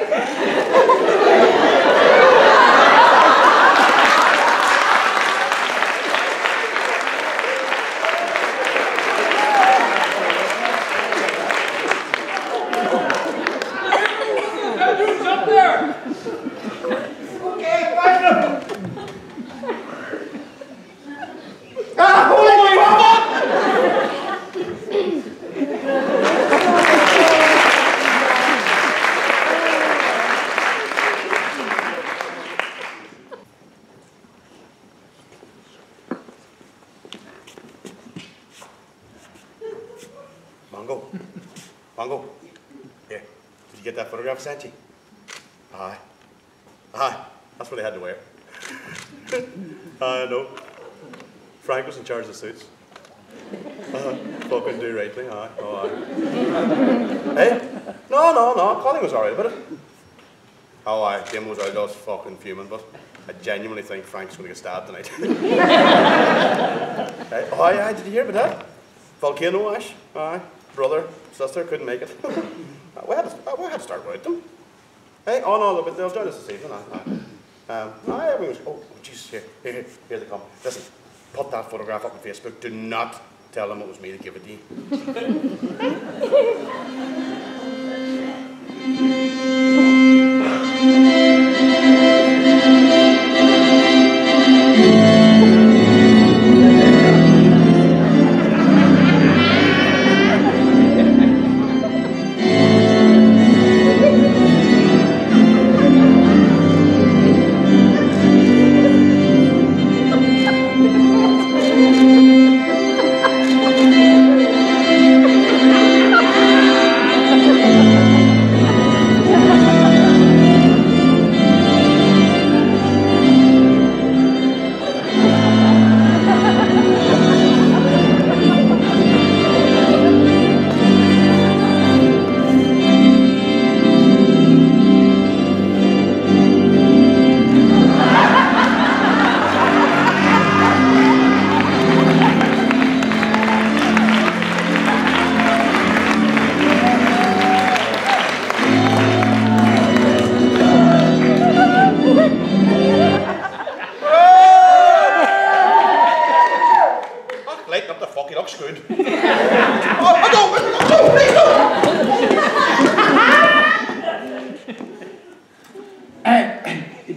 Mongo. Here, did you get that photograph I sent you? Aye. That's what they had to wear. I know. Frank was in charge of the suits. Fucking do right thing, aye. Oh, aye. Hey? No. Colleen was alright about it. Oh, aye. Damon was out, I was fucking fuming, but I genuinely think Frank's going to get stabbed tonight. Hey? Oh, aye. Did you hear about that? Volcano ash? Aye. Brother, sister, couldn't make it. we had to start without them. Hey? Oh, no, they'll join us this evening, aye. Everyone's... Oh, Jesus, here they come. Listen, put that photograph up on Facebook. Do not tell them it was me that gave it to you.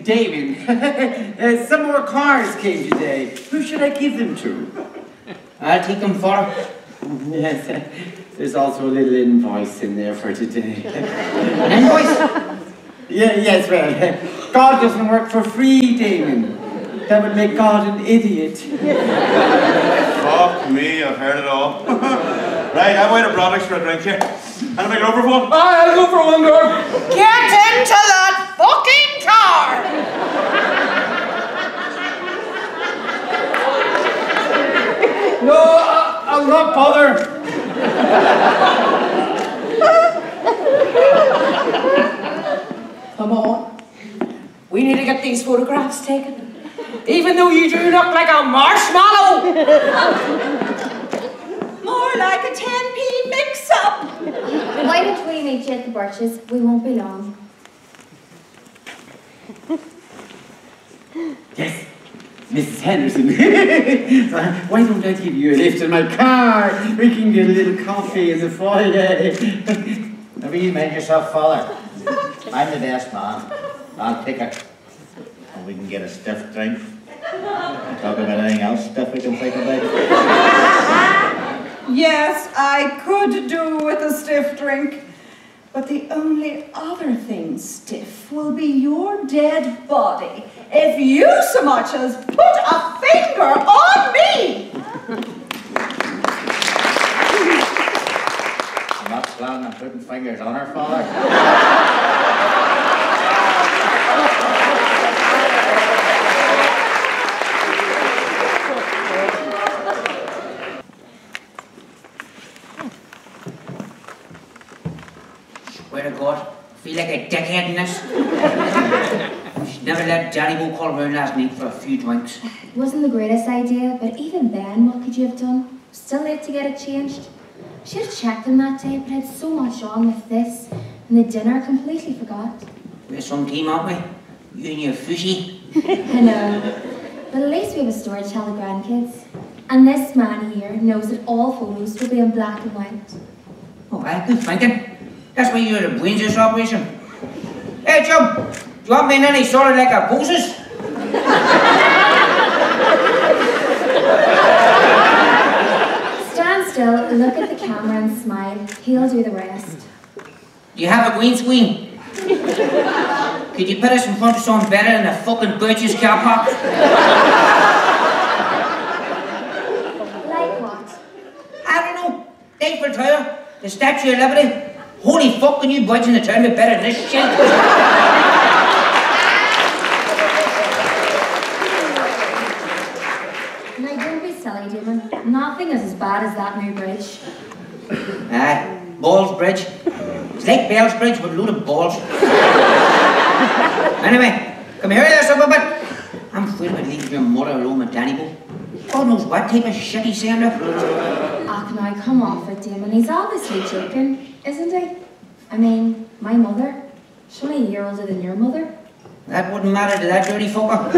Damon, some more cars came today. Who should I give them to? I'll take them for. Yes, there's also a little invoice in there for today. An invoice? Yes, well, God doesn't work for free, Damon. That would make God an idiot. Fuck me, I've heard it all. Right, I'm away to Broadway for a drink here. Anybody go for one? I'll go for one, girl. Get into that fucking car! No, I'll not bother. Come on. We need to get these photographs taken. Even though you do look like a marshmallow. More like a 10p mix-up. Why don't we meet you at the Birches? We won't be long. Yes, Mrs. Henderson. Why don't I give you a lift in my car? We can get a little coffee in the foyer. Never you mind yourself, father. I'm the best man. I'll pick it. And we can get a stiff drink. Talk about anything else stiff we can think about. Yes, I could do with a stiff drink. But the only other thing stiff will be your dead body if you so much as put a finger on me! I'm not planning on putting fingers on her, father. Swear to God, I feel like a dickhead in this. We should never let Daddy Bo call around last night for a few drinks. It wasn't the greatest idea, but even then, what could you have done? Still late to get it changed. Should have checked him that day, but I had so much on with this, and the dinner I completely forgot. We're some team, aren't we? You and your fushy. I know, but at least we have a story to tell the grandkids. And this man here knows that all photos will be in black and white. Oh, well, good thinking. That's why you're the brains of this operation. Hey, Chum, do you want me in any sort of like a poses? Stand still, look at the camera and smile. He'll do the rest. Do you have a green screen? Could you put us in front of something better than a fucking Birch's car park? Like what? I don't know. Eiffel Tower. The Statue of Liberty? Holy fuck, can you boys in the town be better than this shit? Now don't be silly, Damon. Nothing is as bad as that new bridge. Aye, Balls Bridge. It's like Bell's Bridge with a load of balls. Anyway, come here there, supper bit. I'm afraid about leaving your mother alone with Danny Bo. God knows what type of shit he's saying there. Ah, now come off it, Damon. He's obviously joking, isn't he? I mean, my mother, she's only a year older than your mother. That wouldn't matter to that dirty fucker.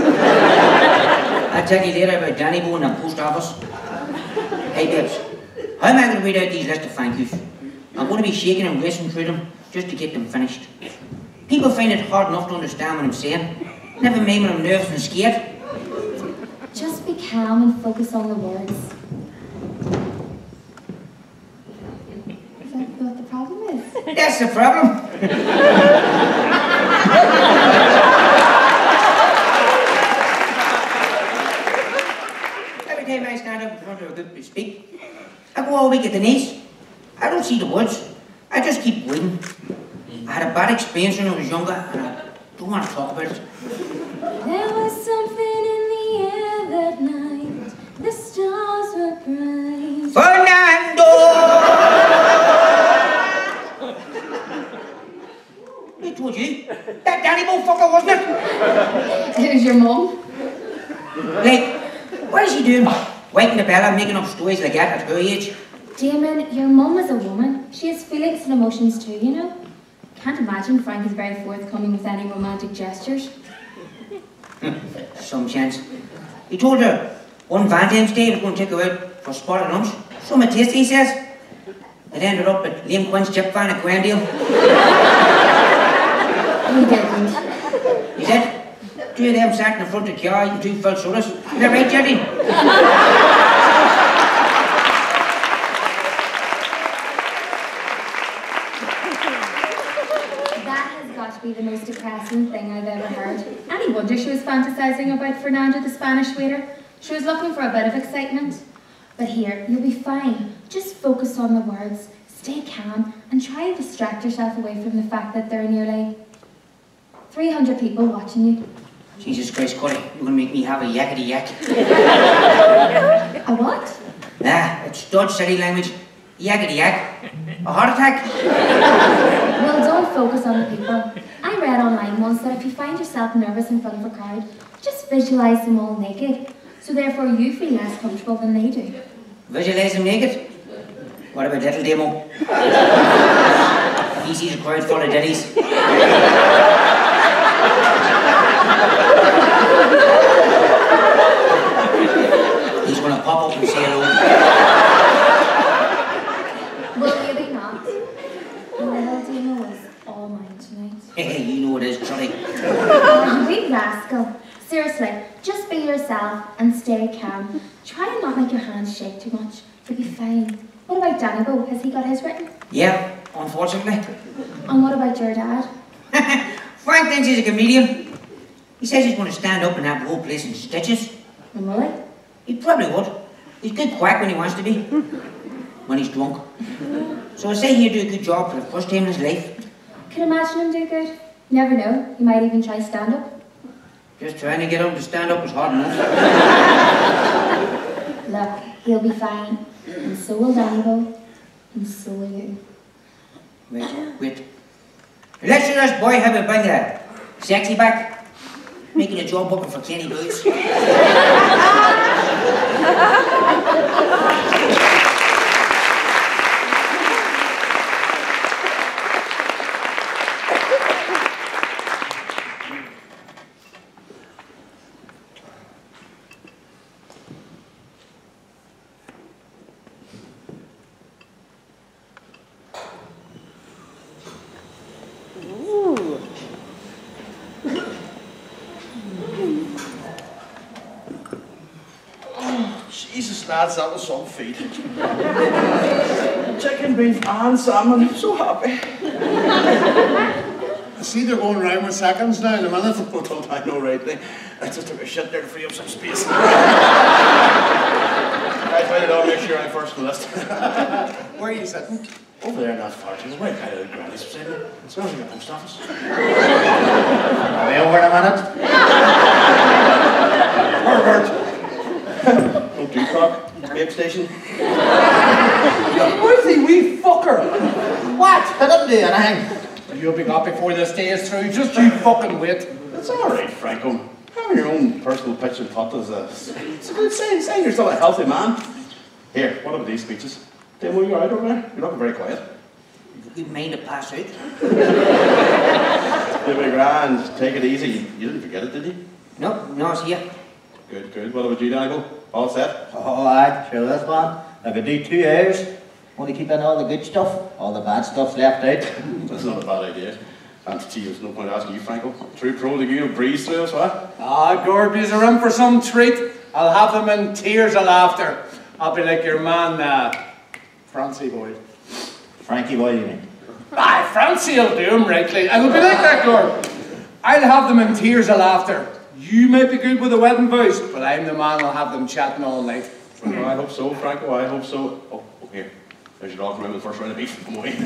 I'll tell you later about Danny Bo in the post office. Hey babes, how am I going to read out these lists of thank yous? I'm going to be shaking and racing through them just to get them finished. People find it hard enough to understand what I'm saying. Never mind when I'm nervous and scared. Just be calm and focus on the words. Is that what the problem is? That's the problem. Every time I stand up in front of a group to speak, I go all week at the knees. I don't see the words. I just keep waiting. I had a bad experience when I was younger, and I don't want to talk about it. There was something in the air that night. The stars were bright. Fernando! I told you, that Danny Bo fucker, wasn't it? It was your mum. Like, what is he doing? Waiting the bell and making up stories like that at her age? Damon, your mum is a woman. She has feelings and emotions too, you know. Can't imagine Frank is very forthcoming with any romantic gestures. Some chance. He told her one Valentine's Day he was going to take her out for spotted lunch. Something tasty, he says. It ended up at Leah McCance's chip van at Glendale. He didn't. He said, two of them sat in the front of the car eating 2 full sodas. Is that right, Jerry? Be the most depressing thing I've ever heard. Any wonder she was fantasizing about Fernando, the Spanish waiter. She was looking for a bit of excitement. But here, you'll be fine. Just focus on the words, stay calm, and try and distract yourself away from the fact that there are nearly 300 people watching you. Jesus Christ, Corey, you're going to make me have a yakety yak. A what? It's Dutch city language. Yakety yak. A heart attack. Well, don't focus on the people. I read online once that if you find yourself nervous in front of a crowd, just visualise them all naked, so therefore you feel less comfortable than they do. Visualise them naked? What about little Demo? He sees a crowd full of dillies. He's going to pop up and say hello. Well, maybe not. Little Demo was all mine tonight. You know it is, Johnny. Oh, you big rascal. Seriously, just be yourself and stay calm. Try and not make your hands shake too much. You'll be fine. What about Danny Bo? Has he got his written? Yeah, unfortunately. And what about your dad? Frank thinks he's a comedian. He says he's going to stand up and have the whole place in stitches. And will he? He probably would. He's a good quack when he wants to be. When he's drunk. So I say he'll do a good job for the first time in his life. Can imagine him do good. You never know. He might even try stand-up. Just trying to get him to stand up is hard enough. Look, he'll be fine. And so will Danny Bo. And so will you. Wait. Let's see this boy have a bring a sexy back. Making a job working for Kenny Boys. Jesus, lads, that was some feat. Chicken, beef and salmon, I'm so happy. I see they're going around with seconds now in a minute. Oh, don't I know rightly. I just took a shit there to free up some space. Right, wait it on, make sure I'm first on the list. Where are you sitting? Over there, not far. There's a white guy out granny's beside me. It smells like a post office. Are we over in a minute? Pervert! Don't do talk. Babe station. Where's the wee fucker? What? I didn't do anything. You'll be got before this day is through. Just you fucking wait. It's alright, Franco. Having your own personal pitch and putt is it's a good sign. Saying you're still a healthy man. Here, what about these speeches? Damon, you're out over there? You're looking very quiet. You mind to pass out? You'll be grand. Take it easy. You didn't forget it, did you? No, it's here. Good, good. What about you, Daniel? All set? Oh, aye, sure this man. I could do 2 hours. Want to keep in all the good stuff. All the bad stuff's left out. That's not a bad idea. And to you, there's no point asking you, Franco. True pro to you, breeze through us, what? Ah, Gorby's are in for some treat. I'll have them in tears of laughter. I'll be like your man, Francie Boyd. Frankie, what do you mean? Aye, Francie will do him rightly. It'll be like that, Gorb. I'll have them in tears of laughter. You might be good with the wedding voice, but I'm the man who'll have them chatting all night. Well, I hope so, Franco, I hope so. Oh, here. There's your dog from the first round of beef. Come away.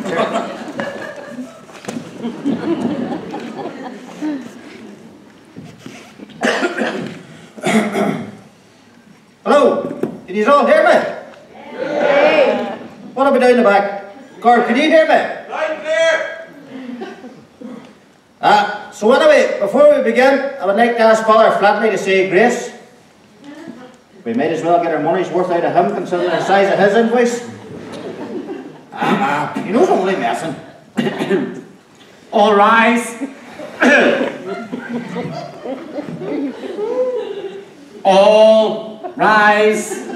Hello? Did you all hear me? Hey. What have we down the back? Gord, can you hear me? Loud and clear. So anyway, before we begin, I would like to ask Father Flatley to say grace. We might as well get our money's worth out of him, considering the size of his invoice. He knows I'm only messing. All rise. All rise.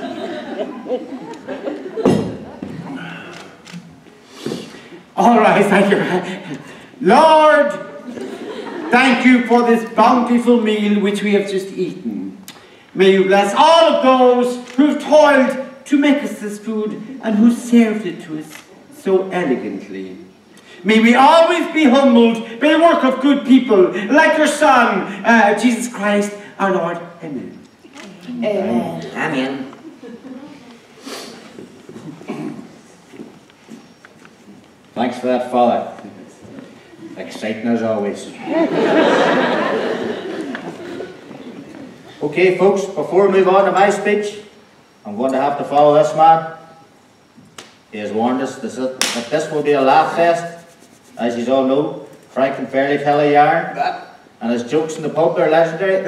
All rise, thank you. Lord, thank you for this bountiful meal which we have just eaten. May you bless all of those who've toiled to make us this food and who served it to us so elegantly. May we always be humbled by the work of good people like your Son, Jesus Christ, our Lord. Amen. Amen. Amen. Thanks for that, Father. Exciting as always. Okay, folks, before we move on to my speech, I'm going to have to follow this man. He has warned us that this will be a laugh fest. As you all know, Frank can fairly tell a yarn, and his jokes in the pub are legendary.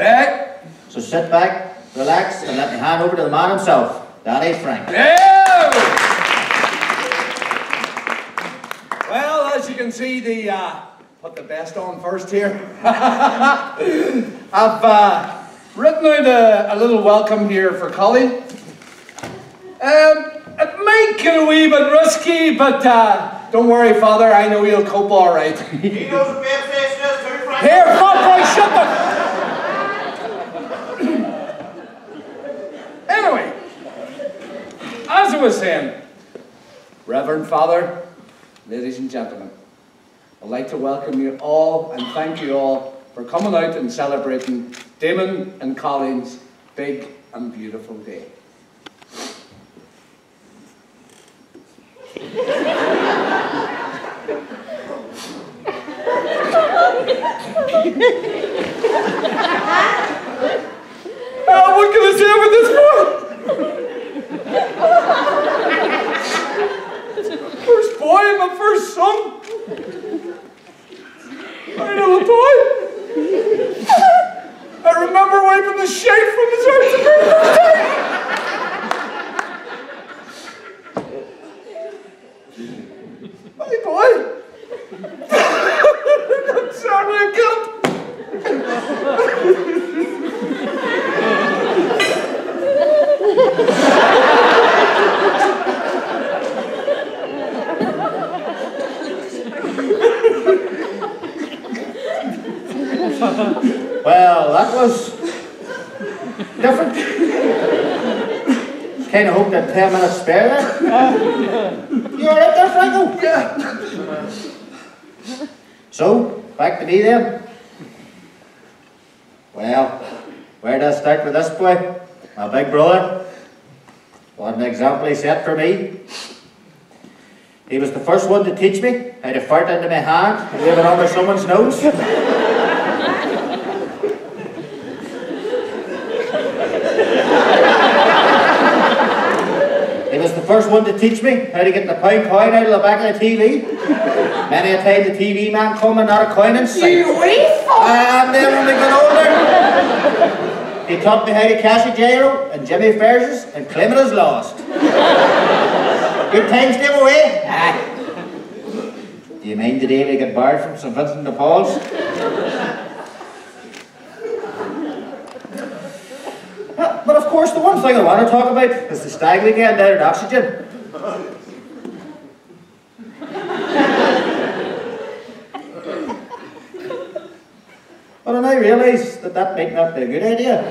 So sit back, relax, and let me hand over to the man himself, Daddy Frank. Well, as you can see, put the best on first here. I've written out a little welcome here for Colleen. It might get a wee bit risky, but don't worry, Father, I know he'll cope all right. He knows the babe station is too, Frank. Here, fuck boy, shut the... Anyway, as I was saying, Reverend Father, ladies and gentlemen, I'd like to welcome you all and thank you all for coming out and celebrating Damon and Colleen's big and beautiful day. What can I say about this boy? First boy and my first son. I know the boy. I remember wiping the shite from his arms the very first time. Hey boy. I'm sorry I killed. Well, that was different. Kind of hoped that 10 minutes spare there. You alright there, Franco? Yeah. So, back to me then. Well, where do I start with this boy? My big brother. What an example he set for me. He was the first one to teach me how to fart into my hand and wave it under someone's nose. He was the first one to teach me how to get the pound coin out of the back of the TV. Many a time the TV man come and not a coin in sight. You wee fuck! And then when we got older, he taught me how to cash a gyro and Jimmy Ferris's and claiming his lost. Good times, Dave, away. Do you mind the day we got barred from St. Vincent de Paul's? But of course, the one thing I want to talk about is the stag weekend down at Oxygen. But then I realised that that might not be a good idea.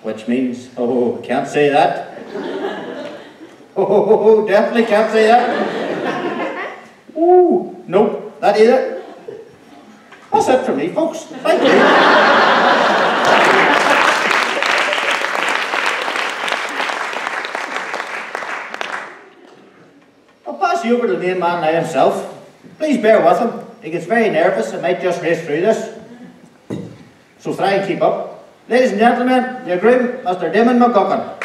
Which means, oh, can't say that. Oh, definitely can't say that. Ooh, nope, not either. That's it from me, folks. Thank you. I'll pass you over to the main man now himself. Please bear with him. He gets very nervous and might just race through this. So try and keep up. Ladies and gentlemen, your groom, Mr. Damon McCucken.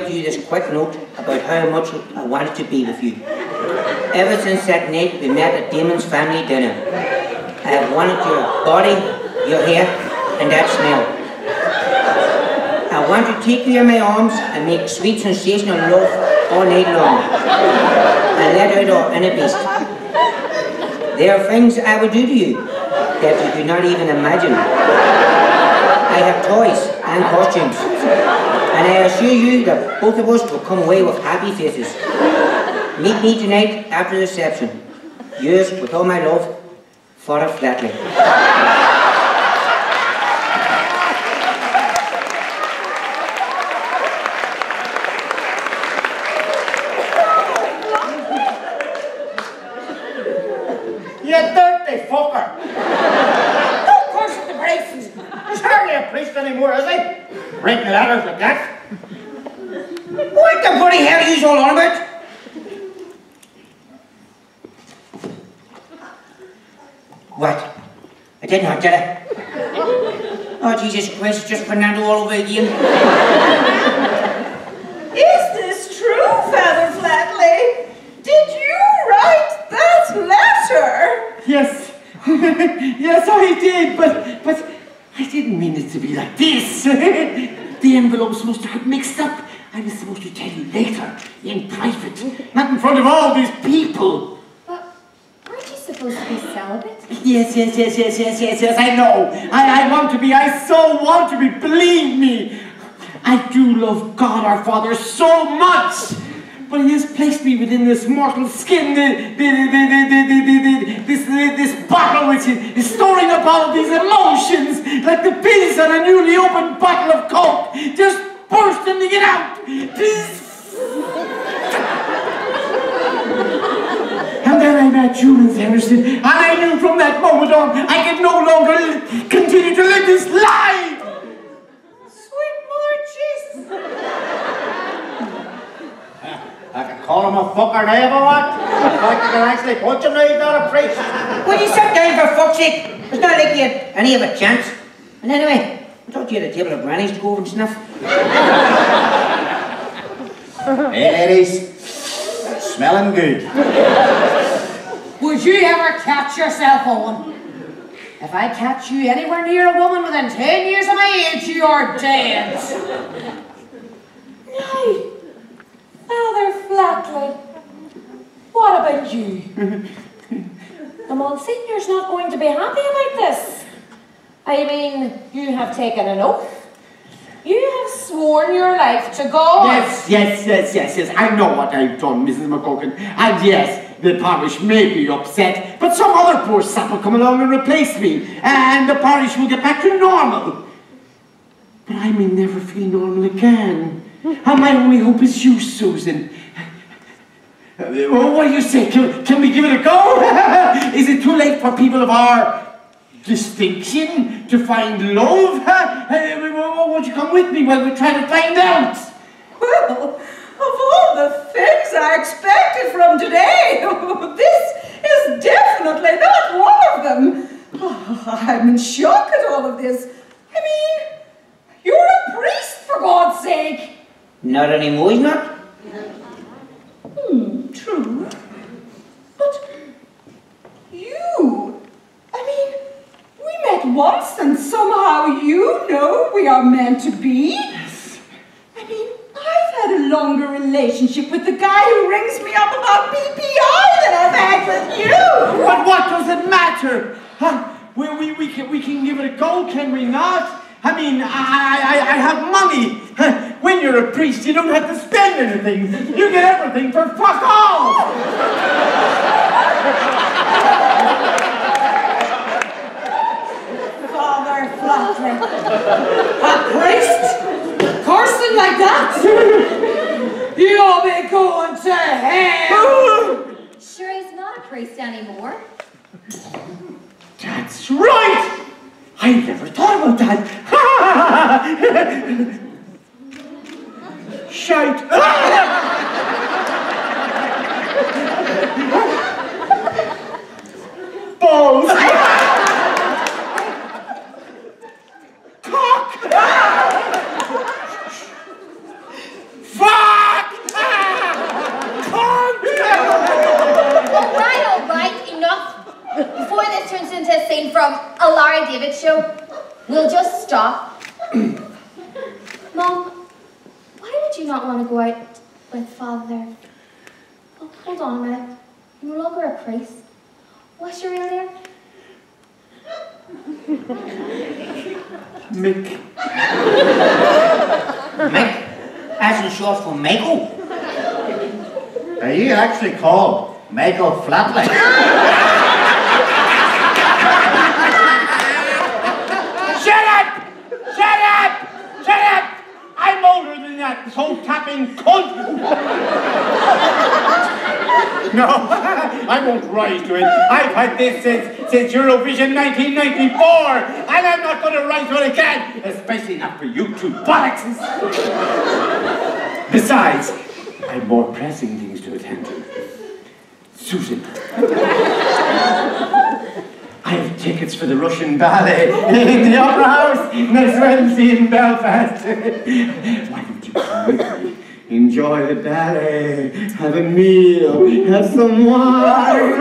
You this quick note about how much I wanted to be with you. Ever since that night we met at Damon's family dinner, I have wanted your body, your hair, and that smell. I want to take you in my arms and make sweet sensational love all night long, and let out our inner beast. There are things I will do to you that you could not even imagine. I have toys and costumes. And I assure you that both of us will come away with happy faces. Meet me tonight after the reception. Yours with all my love, Father Flatley. You dirty fucker! Don't curse at the priest! He's hardly a priest anymore, is he? Writing letters like that? What the bloody hell are you all on about? What? I didn't hurt, did I? Oh, Jesus Christ, just Fernando all over again. Is this true, Father Flatley? Did you write that letter? Yes. Yes, I did, but I didn't mean it to be like this. The envelopes must have got mixed up. I was supposed to tell you later, in private, not in front of all these people. But aren't you supposed to be celibate? Yes, I know. I want to be, I so want to be, believe me. I do love God our Father so much. But he has placed me within this mortal skin, this bottle which is storing up all of these emotions, like the pills on a newly opened bottle of Coke, just bursting to get out. And then I met Julian Sanderson, and I knew from that moment on I could no longer continue to live this life. Sweet Mother Jesus! I can call him a fucker now if I want. In fact, I can actually punch him now, he's not a priest. Will you sit down for fuck's sake? It's not like you had any of a chance. And anyway, I thought you had a table of grannies to go over and snuff. Hey ladies, smelling good. Would you ever catch yourself on? If I catch you anywhere near a woman within 10 years of my age, you're dead. No. Father Flatley, what about you? The Monsignor's not going to be happy about this. I mean, you have taken an oath. You have sworn your life to God. Yes. I know what I've done, Mrs. McCucken. And yes, the parish may be upset, but some other poor sap will come along and replace me, and the parish will get back to normal. But I may never feel normal again. And my only hope is you, Susan. What do you say? Can we give it a go? Is it too late for people of our distinction to find love? Won't you come with me while we try to find out? Well, of all the things I expected from today, this is definitely not one of them. Oh, I'm in shock at all of this. I mean, you're a priest, for God's sake. Not anymore, he's not. True. But you, I mean, we met once and somehow you know we are meant to be. I mean, I've had a longer relationship with the guy who rings me up about PPI than I've had with you. But what does it matter? Huh? We can give it a go, can we not? I mean, I have money. When you're a priest, you don't have to spend anything. You get everything for fuck all. Father Flatley. A priest? Cursing like that? You'll be going to hell. Sure, he's not a priest anymore. That's right. I never thought about that. Shite. Balls. Cock. Fuck. All right, enough. Before this turns into a scene from a Larry David show, we'll just stop. Mom, why did you not want to go out with Father? Oh, hold on a minute. You're no longer a priest. What's your real name? Mick. Mick? As in short for Michael? Are you actually called Michael Flatley? Shut up! I'm older than that toe-tapping cunt! No, I won't rise to it. I've had this since Eurovision 1994, and I'm not going to rise to it again, especially not for you two bollocks. Besides, I have more pressing things to attend to. Susan. I have tickets for the Russian ballet in the Opera House next Wednesday in Belfast. Why don't you come with me? Enjoy the ballet, have a meal, have some wine.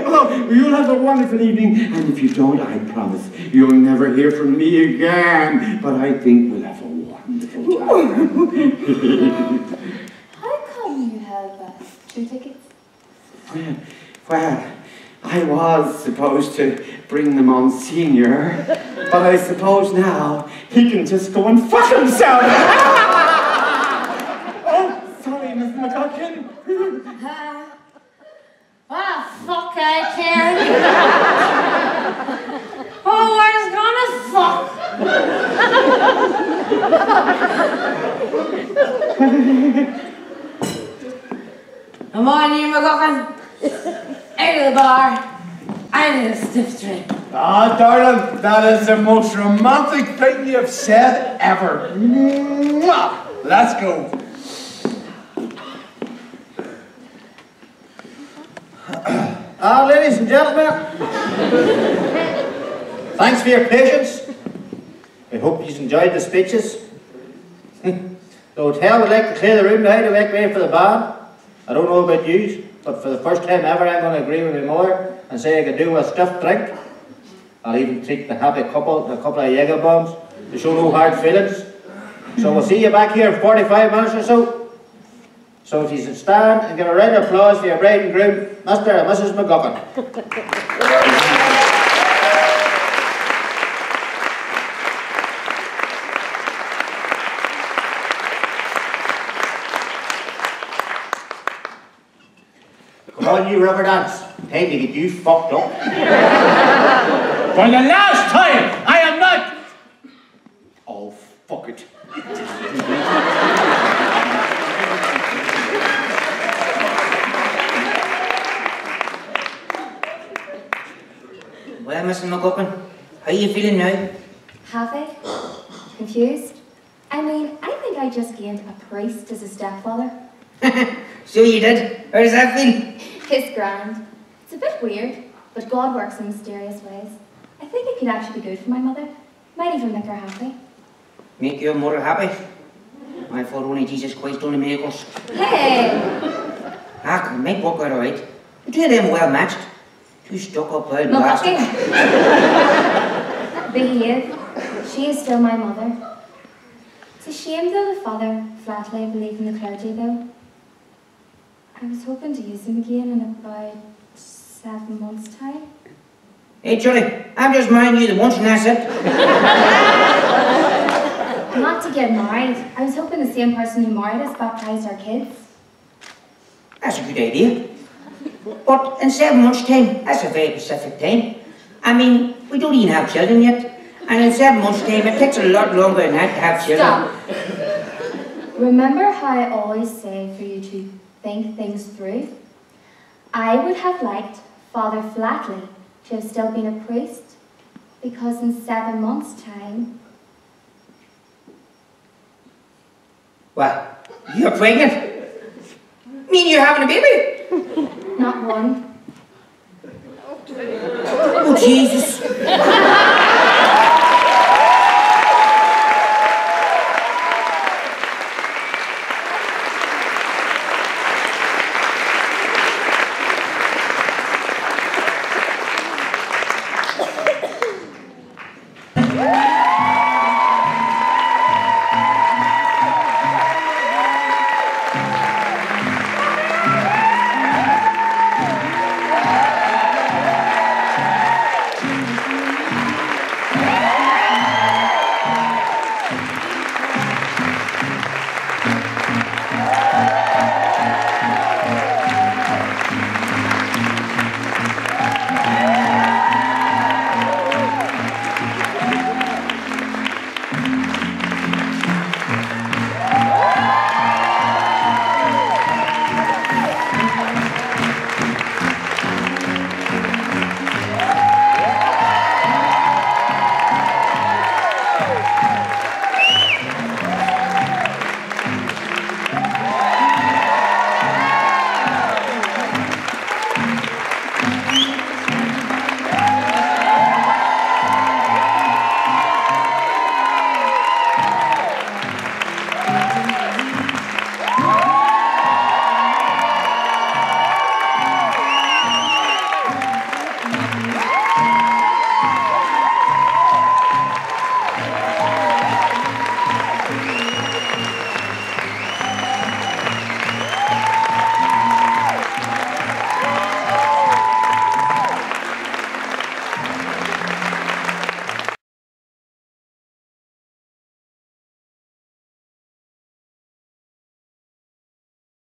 Oh, you'll have a wonderful evening. And if you don't, I promise you'll never hear from me again. But I think we'll have a wonderful time. How come you have 2 tickets? Well, I was supposed to bring them on Senior, but I suppose now he can just go and fuck himself. Oh, sorry, Miss McCucken. Ah, fuck I can. Oh, we're gonna fuck. Come on, you McCucken. Out of the bar. I need a stiff drink. Ah, darling, that is the most romantic thing you've said ever. Mwah! Let's go. Ladies and gentlemen, thanks for your patience. I hope you enjoyed the speeches. The hotel would like to clear the room now to make way for the band. I don't know about you, but for the first time ever, I'm going to agree with me more and say I can do a stiff drink. I'll even treat the happy couple to a couple of Jaeger bombs to show no hard feelings. So we'll see you back here in 45 minutes or so. So if you should stand and give a round of applause for your bride and groom, Mr. and Mrs. McGucken. on, you rubber dance. Time to get you fucked up. For the last time, I am not... Oh, fuck it. Well, Mr. McGuffin, how are you feeling now? Happy? Confused? I mean, I think I just gained a priest as a stepfather. So you did. How does that feel? It's grand. It's a bit weird, but God works in mysterious ways. I think it could actually be good for my mother. Might even make her happy. Make your mother happy? I thought only Jesus Christ done the miracles. Hey! Ah, it might work out alright. The two of them well matched. Two stuck-up old bastards. Behave. She is still my mother. It's a shame though the father flatly believed in the clergy though. I was hoping to use him again in about 7 months' time. Hey, Charlie, I'm just minding you the once and that's it. Not to get married. I was hoping the same person who married us baptised our kids. That's a good idea. But in 7 months' time, that's a very specific time. I mean, we don't even have children yet. And in 7 months' time, it takes a lot longer than that to have children. Stop. Remember how I always say for you to think things through? I would have liked Father Flatley to have still been a priest, because in 7 months' time... What? You're pregnant? Mean you're having a baby? Not one. Oh, Jesus.